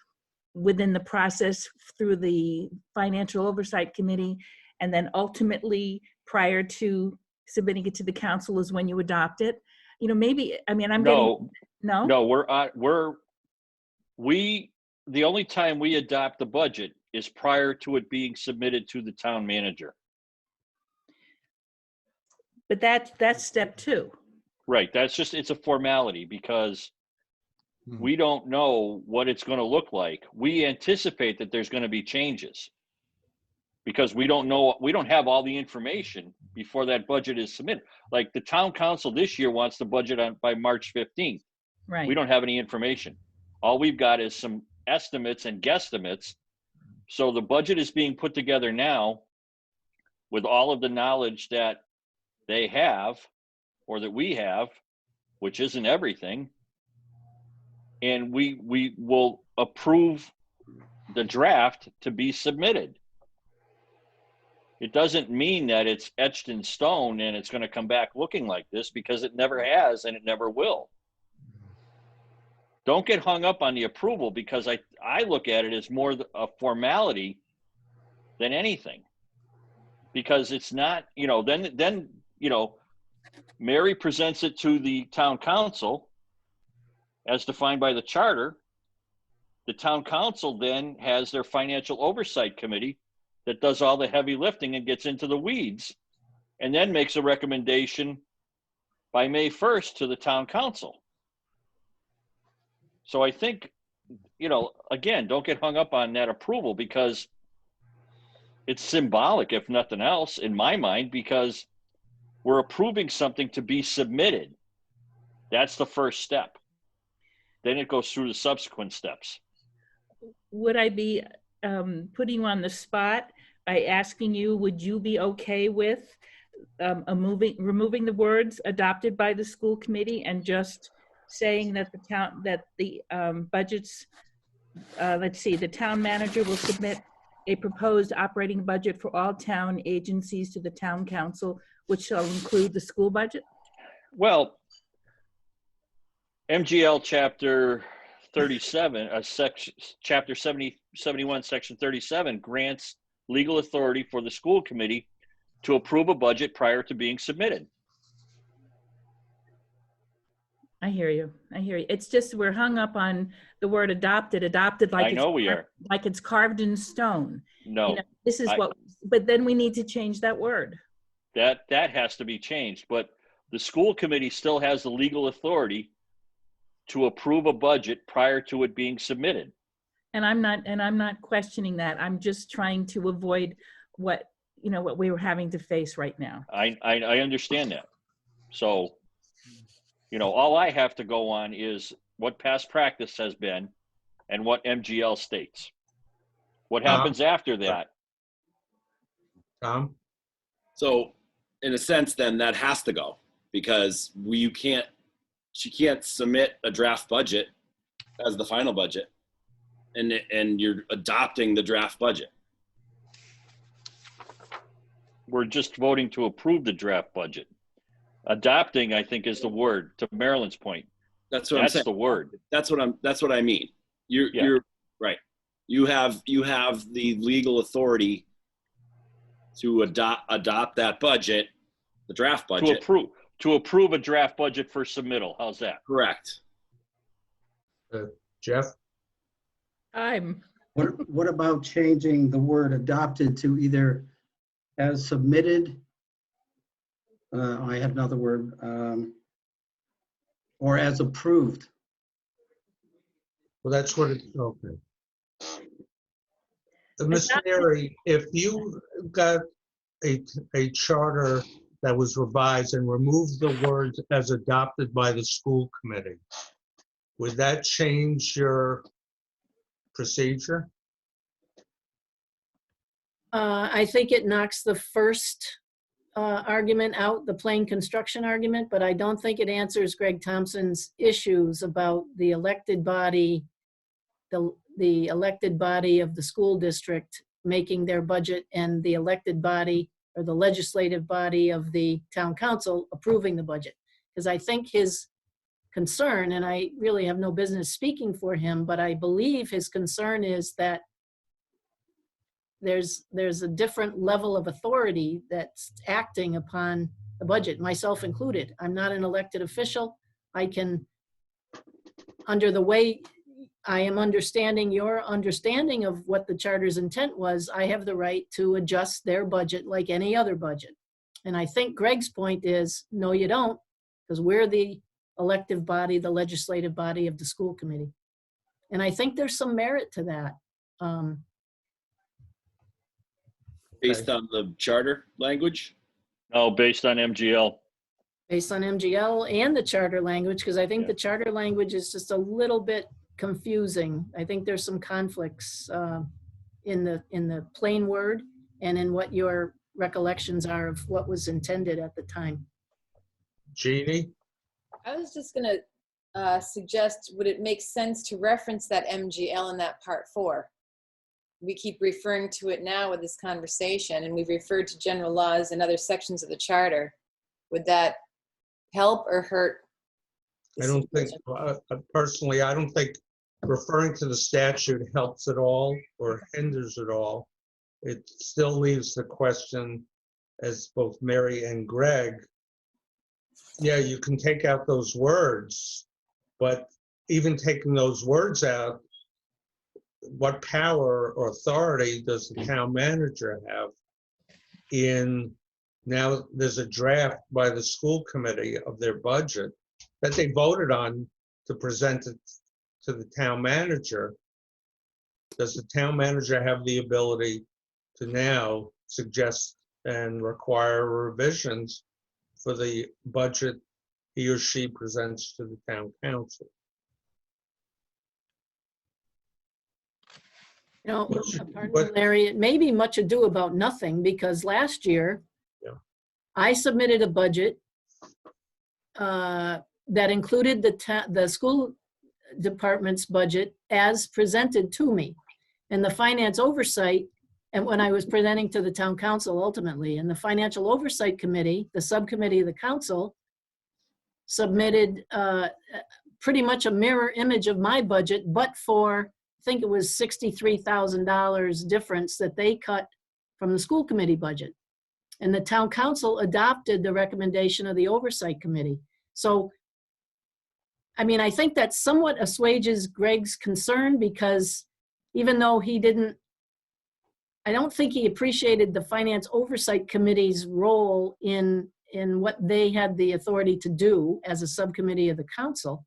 [SPEAKER 2] within the process through the financial oversight committee, and then ultimately prior to submitting it to the council is when you adopt it. You know, maybe, I mean, I'm getting, no?
[SPEAKER 5] No, the only time we adopt the budget is prior to it being submitted to the town manager.
[SPEAKER 2] But that's step 2.
[SPEAKER 5] Right, it's a formality because we don't know what it's going to look like. We anticipate that there's going to be changes because we don't know, we don't have all the information before that budget is submitted. Like the town council this year wants the budget by March 15th.
[SPEAKER 2] Right.
[SPEAKER 5] We don't have any information. All we've got is some estimates and guesstimates. So the budget is being put together now with all of the knowledge that they have or that we have, which isn't everything. And we will approve the draft to be submitted. It doesn't mean that it's etched in stone and it's going to come back looking like this, because it never has and it never will. Don't get hung up on the approval, because I look at it as more a formality than anything. Because it's not, then Mary presents it to the town council as defined by the charter. The town council then has their financial oversight committee that does all the heavy lifting and gets into the weeds, and then makes a recommendation by May 1st to the town council. So I think, again, don't get hung up on that approval, because it's symbolic, if nothing else, in my mind, because we're approving something to be submitted. That's the first step. Then it goes through the subsequent steps.
[SPEAKER 2] Would I be putting you on the spot by asking you, would you be okay with removing the words adopted by the school committee and just saying that the budgets, the town manager will submit a proposed operating budget for all town agencies to the town council, which shall include the school budget?
[SPEAKER 5] Well, MGL chapter 37, chapter 71, section 37 grants legal authority for the school committee to approve a budget prior to being submitted.
[SPEAKER 2] I hear you. It's just we're hung up on the word adopted like
[SPEAKER 5] I know we are.
[SPEAKER 2] Like it's carved in stone.
[SPEAKER 5] No,
[SPEAKER 2] this is but then we need to change that word.
[SPEAKER 5] that has to be changed. But the school committee still has the legal authority to approve a budget prior to it being submitted.
[SPEAKER 2] And I'm not questioning that. I'm just trying to avoid what we were having to face right now.
[SPEAKER 5] I understand that. So, all I have to go on is what past practice has been and what MGL states. What happens after that?
[SPEAKER 1] Tom?
[SPEAKER 6] So in a sense, then that has to go, because she can't submit a draft budget as the final budget. And you're adopting the draft budget.
[SPEAKER 5] We're just voting to approve the draft budget. Adopting, I think, is the word, to Marilyn's point.
[SPEAKER 6] That's what I'm
[SPEAKER 5] That's
[SPEAKER 6] saying.
[SPEAKER 5] the word.
[SPEAKER 6] That's what I mean.
[SPEAKER 5] Yeah.
[SPEAKER 6] You're right. You have the legal authority to adopt that budget, the draft budget.
[SPEAKER 5] To approve a draft budget for submittal. How's that?
[SPEAKER 6] Correct.
[SPEAKER 1] Jeff?
[SPEAKER 4] What about changing the word adopted to either as submitted? I have another word, or as approved.
[SPEAKER 1] Well, that's what it's, okay. Ms. Mary, if you got a charter that was revised and removed the words as adopted by the school committee, would that change your procedure?
[SPEAKER 8] I think it knocks the first argument out, the plain construction argument, but I don't think it answers Greg Thompson's issues about the elected body, the elected body of the school district making their budget and the elected body or the legislative body of the town council approving the budget. Because I think his concern, and I really have no business speaking for him, but I believe his concern is that there's a different level of authority that's acting upon the budget, myself included. I'm not an elected official. I can, under the way I am understanding your understanding of what the charter's intent was, I have the right to adjust their budget like any other budget. And I think Greg's point is, no, you don't, because we're the elective body, the legislative body of the school committee. And I think there's some merit to that.
[SPEAKER 6] Based on the charter language?
[SPEAKER 5] No, based on MGL.
[SPEAKER 8] Based on MGL and the charter language, because I think
[SPEAKER 5] Yeah.
[SPEAKER 8] the charter language is just a little bit confusing. I think there's some conflicts in the plain word and in what your recollections are of what was intended at the time.
[SPEAKER 1] Jeannie?
[SPEAKER 7] I was just gonna suggest, would it make sense to reference that MGL in that part 4? We keep referring to it now with this conversation, and we've referred to general laws and other sections of the charter. Would that help or hurt?
[SPEAKER 1] I don't think, personally, I don't think referring to the statute helps at all or hinders at all. It still leaves the question, as both Mary and Greg, yeah, you can take out those words, but even taking those words out, what power or authority does the town manager have in, now there's a draft by the school committee of their budget that they voted on to present it to the town manager. Does the town manager have the ability to now suggest and require revisions for the budget he or she presents to the town council?
[SPEAKER 8] You know, pardon me,
[SPEAKER 1] but-
[SPEAKER 8] Larry, it may be much ado about nothing, because last year
[SPEAKER 1] Yeah.
[SPEAKER 8] I submitted a budget that included the school department's budget as presented to me, and the finance oversight, and when I was presenting to the town council ultimately, and the financial oversight committee, the subcommittee of the council, submitted pretty much a mirror image of my budget, but for, I think it was $63,000 difference that they cut from the school committee budget. And the town council adopted the recommendation of the oversight committee. So, I mean, I think that somewhat assuages Greg's concern, because even though he didn't, I don't think he appreciated the finance oversight committee's role in what they had the authority to do as a subcommittee of the council.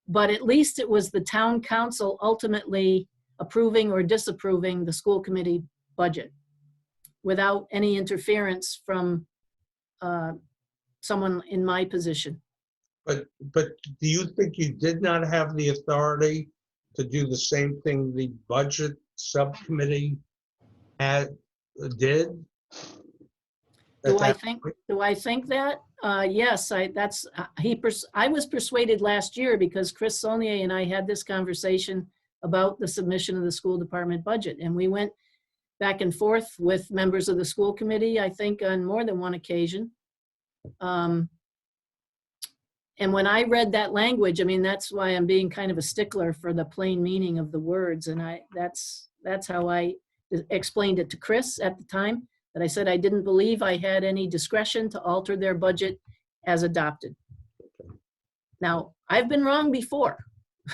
[SPEAKER 8] But at least it was the town council ultimately approving or disapproving the school committee budget without any interference from someone in my position.
[SPEAKER 1] But do you think you did not have the authority to do the same thing the budget subcommittee did?
[SPEAKER 8] Do I think that? Yes, I was persuaded last year because Chris Saulnier and I had this conversation about the submission of the school department budget. And we went back and forth with members of the school committee, I think on more than one occasion. And when I read that language, I mean, that's why I'm being kind of a stickler for the plain meaning of the words. And that's how I explained it to Chris at the time. That I said I didn't believe I had any discretion to alter their budget as adopted. Now, I've been wrong before,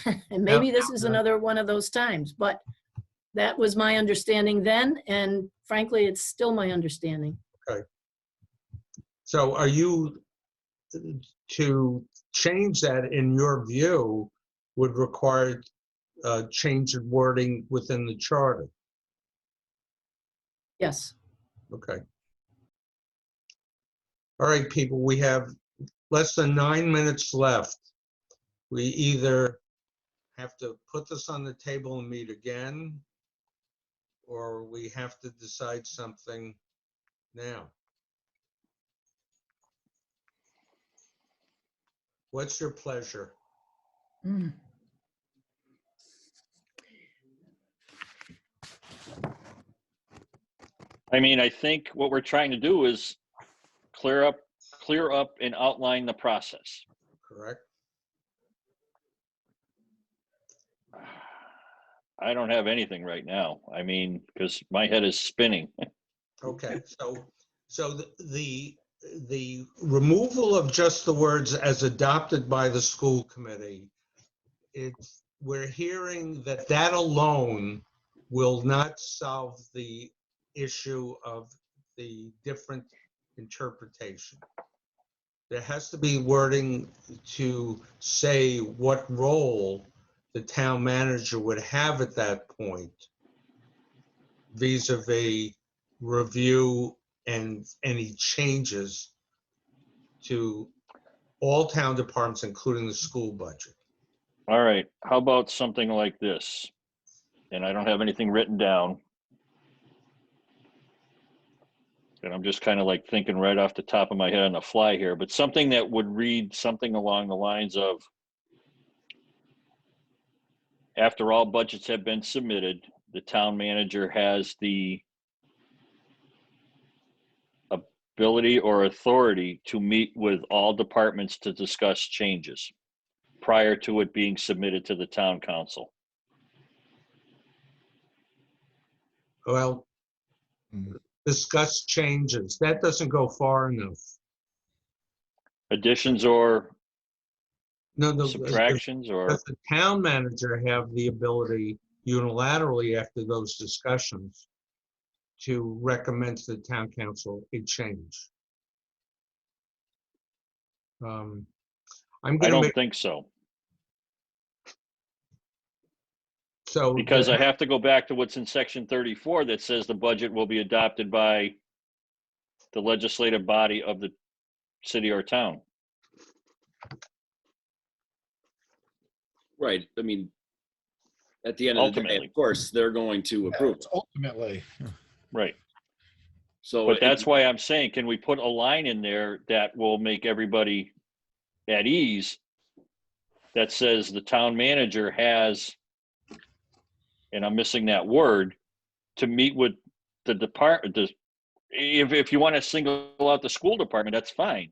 [SPEAKER 8] and maybe this is another one of those times, but that was my understanding then, and frankly, it's still my understanding.
[SPEAKER 1] Okay. So are you, to change that in your view, would require change of wording within the charter?
[SPEAKER 8] Yes.
[SPEAKER 1] Okay. All right, people, we have less than 9 minutes left. We either have to put this on the table and meet again, or we have to decide something now. What's your pleasure?
[SPEAKER 2] Mm.
[SPEAKER 5] I mean, I think what we're trying to do is clear up and outline the process.
[SPEAKER 1] Correct?
[SPEAKER 5] I don't have anything right now. I mean, because my head is spinning.
[SPEAKER 1] Okay, so the removal of just the words as adopted by the school committee, we're hearing that alone will not solve the issue of the different interpretation. There has to be wording to say what role the town manager would have at that point vis-a-vis review and any changes to all town departments, including the school budget.
[SPEAKER 5] All right, how about something like this? And I don't have anything written down. And I'm just kind of like thinking right off the top of my head on the fly here, but something that would read something along the lines of, after all budgets have been submitted, the town manager has the ability or authority to meet with all departments to discuss changes prior to it being submitted to the town council.
[SPEAKER 1] Well, discuss changes. That doesn't go far enough.
[SPEAKER 5] Additions or
[SPEAKER 1] No,
[SPEAKER 5] subtractions, or
[SPEAKER 1] does the town manager have the ability unilaterally after those discussions to recommend to the town council a change? I'm
[SPEAKER 5] I
[SPEAKER 1] going to
[SPEAKER 5] don't
[SPEAKER 1] make,
[SPEAKER 5] think so.
[SPEAKER 1] so.
[SPEAKER 5] Because I have to go back to what's in section 34 that says the budget will be adopted by the legislative body of the city or town.
[SPEAKER 6] Right. I mean, at the end of the day,
[SPEAKER 5] Ultimately.
[SPEAKER 6] of course, they're going to approve it.
[SPEAKER 3] Ultimately,
[SPEAKER 5] Right.
[SPEAKER 6] So
[SPEAKER 5] But that's why I'm saying, can we put a line in there that will make everybody at ease that says the town manager has, and I'm missing that word, to meet with the department. If you want to single out the school department, that's fine.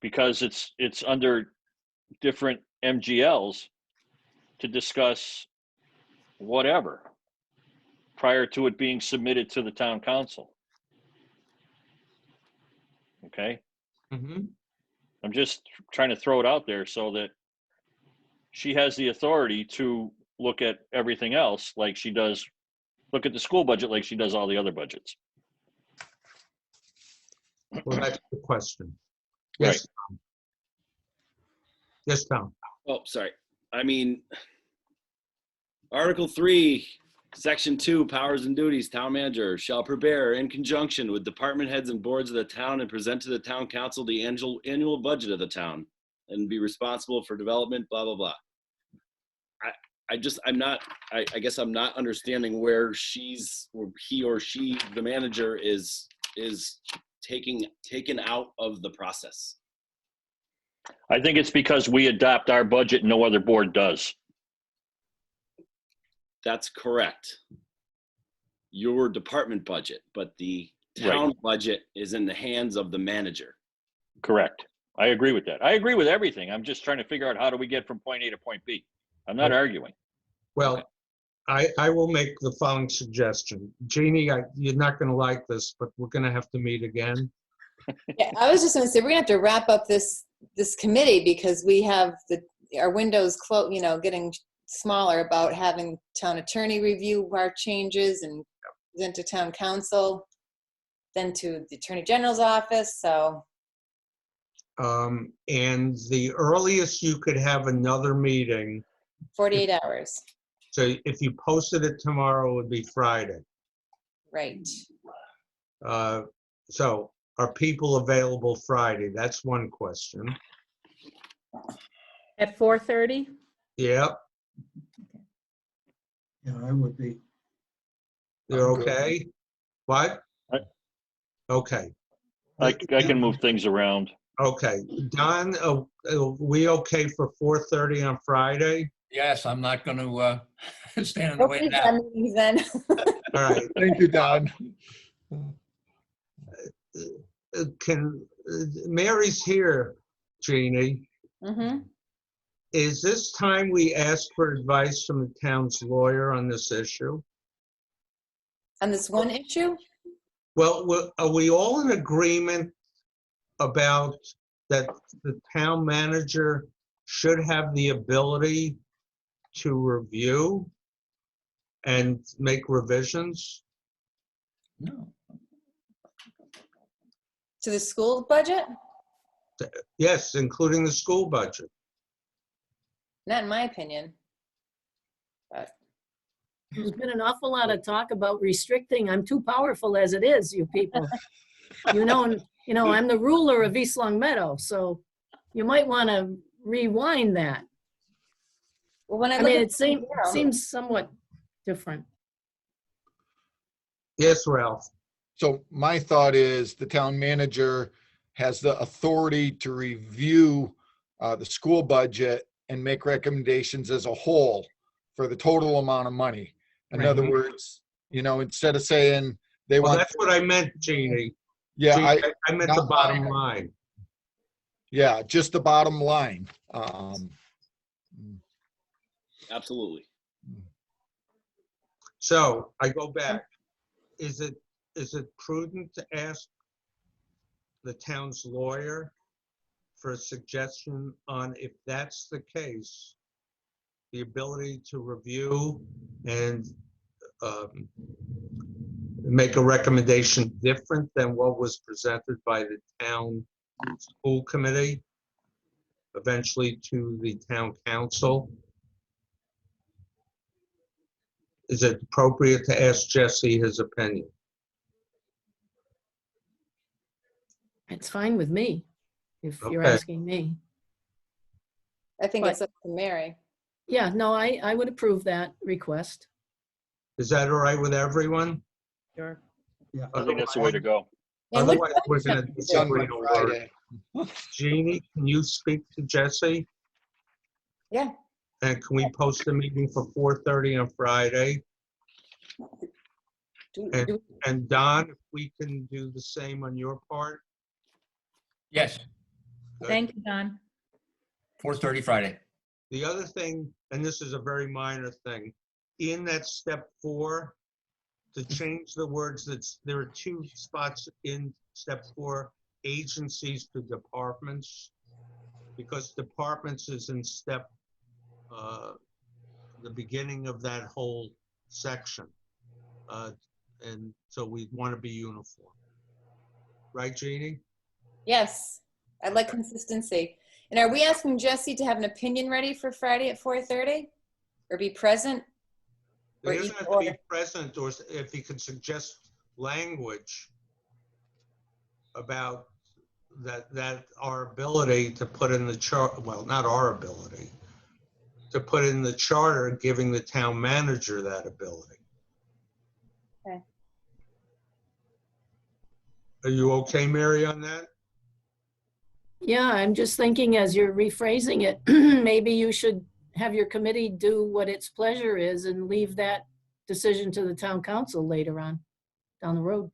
[SPEAKER 5] Because it's under different MGLs to discuss whatever prior to it being submitted to the town council. Okay?
[SPEAKER 1] Mhm.
[SPEAKER 5] I'm just trying to throw it out there so that she has the authority to look at everything else like she does, look at the school budget like she does all the other budgets.
[SPEAKER 1] Well, that's the question. Yes. Tom. Yes, Tom.
[SPEAKER 6] Oh, sorry. I mean, Article 3, Section 2, powers and duties, town manager shall prepare in conjunction with department heads and boards of the town and present to the town council the annual budget of the town and be responsible for development, blah, blah, blah. I guess I'm not understanding where he or she, the manager, is is taken out of the process.
[SPEAKER 5] I think it's because we adopt our budget, no other board does.
[SPEAKER 6] That's correct. Your department budget, but the town budget is in the hands of the manager.
[SPEAKER 5] Correct. I agree with that. I agree with everything. I'm just trying to figure out how do we get from point A to point B. I'm not arguing.
[SPEAKER 1] Well, I will make the following suggestion. Jeannie, you're not going to like this, but we're going to have to meet again.
[SPEAKER 7] Yeah, I was just going to say, we're going to have to wrap up this committee because we have our windows getting smaller about having town attorney review our changes and then to town council, then to the attorney general's office. So.
[SPEAKER 1] And the earliest you could have another meeting,
[SPEAKER 7] 48 hours.
[SPEAKER 1] so if you posted it tomorrow, it would be Friday.
[SPEAKER 7] Right.
[SPEAKER 1] So are people available Friday? That's one question.
[SPEAKER 2] At 4:30?
[SPEAKER 1] Yep,
[SPEAKER 4] Yeah, I would be.
[SPEAKER 1] you're
[SPEAKER 3] I'm good.
[SPEAKER 1] okay? What? Okay,
[SPEAKER 5] I can move things around.
[SPEAKER 1] okay. Don, are we okay for 4:30 on Friday?
[SPEAKER 9] Yes, I'm not going to stand in the way
[SPEAKER 7] Okay,
[SPEAKER 9] of that.
[SPEAKER 7] then.
[SPEAKER 1] All right.
[SPEAKER 3] Thank you, Don.
[SPEAKER 1] Mary's here, Jeannie.
[SPEAKER 7] Mm-hmm.
[SPEAKER 1] Is this time we ask for advice from the town's lawyer on this issue?
[SPEAKER 7] On this one issue?
[SPEAKER 1] Well, are we all in agreement about that the town manager should have the ability to review and make revisions?
[SPEAKER 9] No.
[SPEAKER 7] To the school budget?
[SPEAKER 1] Yes, including the school budget.
[SPEAKER 7] Not in my opinion.
[SPEAKER 8] There's been an awful lot of talk about restricting. I'm too powerful as it is, you people. You know, I'm the ruler of East Long Meadow, so you might want to rewind that.
[SPEAKER 7] Well, when I
[SPEAKER 8] I
[SPEAKER 7] look
[SPEAKER 8] mean,
[SPEAKER 7] at
[SPEAKER 8] it seems somewhat different.
[SPEAKER 1] Yes, Ralph.
[SPEAKER 3] So my thought is the town manager has the authority to review the school budget and make recommendations as a whole for the total amount of money. In other words, instead of saying they
[SPEAKER 1] Well,
[SPEAKER 3] want,
[SPEAKER 1] that's what I meant, Jeannie.
[SPEAKER 3] yeah,
[SPEAKER 1] Jeannie, I meant the
[SPEAKER 3] not
[SPEAKER 1] bottom
[SPEAKER 3] mine.
[SPEAKER 1] line.
[SPEAKER 3] Yeah, just the bottom line.
[SPEAKER 6] Absolutely.
[SPEAKER 1] So I go back. Is it prudent to ask the town's lawyer for a suggestion on, if that's the case, the ability to review and make a recommendation different than what was presented by the town school committee, eventually to the town council? Is it appropriate to ask Jesse his opinion?
[SPEAKER 8] It's fine with me, if you're
[SPEAKER 1] Okay.
[SPEAKER 8] asking me.
[SPEAKER 7] I think
[SPEAKER 8] But-
[SPEAKER 7] it's up to Mary.
[SPEAKER 8] Yeah, no, I would approve that request.
[SPEAKER 1] Is that all right with everyone?
[SPEAKER 8] Sure.
[SPEAKER 4] Yeah.
[SPEAKER 5] I think that's the way to go.
[SPEAKER 7] And what-
[SPEAKER 1] Otherwise, we're gonna
[SPEAKER 3] Done
[SPEAKER 1] disagree
[SPEAKER 3] by
[SPEAKER 1] on
[SPEAKER 3] Friday.
[SPEAKER 1] words. Jeannie, can you speak to Jesse?
[SPEAKER 7] Yeah.
[SPEAKER 1] And can we post a meeting for 4:30 on Friday? And Don, if we can do the same on your part?
[SPEAKER 9] Yes,
[SPEAKER 2] Thank you, Don.
[SPEAKER 9] 4:30 Friday.
[SPEAKER 1] The other thing, and this is a very minor thing, in that step 4, to change the words, there are 2 spots in step 4, agencies to departments, because departments is in step, the beginning of that whole section. And so we want to be uniform. Right, Jeannie?
[SPEAKER 7] Yes, I'd like consistency. And are we asking Jesse to have an opinion ready for Friday at 4:30? Or be present?
[SPEAKER 1] He
[SPEAKER 7] Or
[SPEAKER 1] doesn't
[SPEAKER 7] either
[SPEAKER 1] have to be
[SPEAKER 7] or.
[SPEAKER 1] present, or if he could suggest language about that our ability to put in the chart, well, not our ability, to put in the charter, giving the town manager that ability.
[SPEAKER 7] Okay.
[SPEAKER 1] Are you okay, Mary, on that?
[SPEAKER 8] Yeah, I'm just thinking as you're rephrasing it, maybe you should have your committee do what its pleasure is and leave that decision to the town council later on, down the road.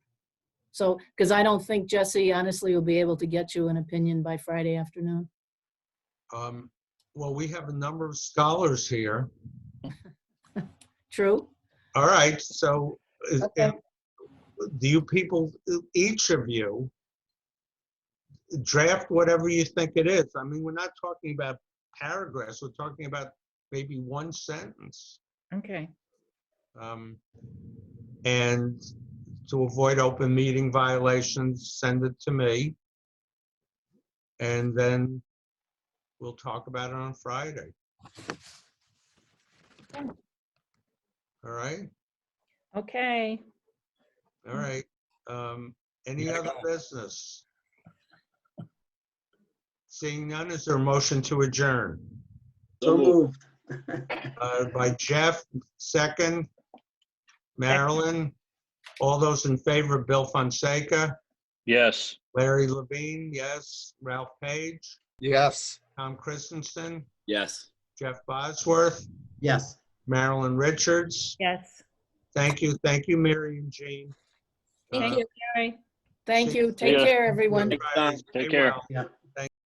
[SPEAKER 8] So, because I don't think Jesse honestly will be able to get you an opinion by Friday afternoon.
[SPEAKER 1] Well, we have a number of scholars here.
[SPEAKER 8] True?
[SPEAKER 1] All right, so
[SPEAKER 8] Okay.
[SPEAKER 1] do you people, each of you, draft whatever you think it is? I mean, we're not talking about paragraphs, we're talking about maybe one sentence.
[SPEAKER 2] Okay.
[SPEAKER 1] And to avoid open meeting violations, send it to me. And then we'll talk about it on Friday.
[SPEAKER 2] Okay.
[SPEAKER 1] All right,
[SPEAKER 2] Okay.
[SPEAKER 1] all right. Any
[SPEAKER 9] gotta
[SPEAKER 1] other
[SPEAKER 9] go.
[SPEAKER 1] business? Seeing none, is there a motion to adjourn?
[SPEAKER 4] So moved.
[SPEAKER 1] By Jeff, second. Marilyn, all those in favor, Bill Fonseca,
[SPEAKER 5] Yes.
[SPEAKER 1] Larry Levine, yes. Ralph Page,
[SPEAKER 3] Yes.
[SPEAKER 1] Tom Christensen,
[SPEAKER 6] Yes.
[SPEAKER 1] Jeff Bosworth,
[SPEAKER 4] Yes.
[SPEAKER 1] Marilyn Richards.
[SPEAKER 2] Yes.
[SPEAKER 1] Thank you, Mary and Jean.
[SPEAKER 2] Thank you, Mary.
[SPEAKER 8] Thank
[SPEAKER 1] See-
[SPEAKER 8] you. Take
[SPEAKER 5] Yeah.
[SPEAKER 8] care, everyone.
[SPEAKER 1] Friday.
[SPEAKER 5] Take
[SPEAKER 1] Stay
[SPEAKER 5] care.
[SPEAKER 1] well.
[SPEAKER 4] Yeah.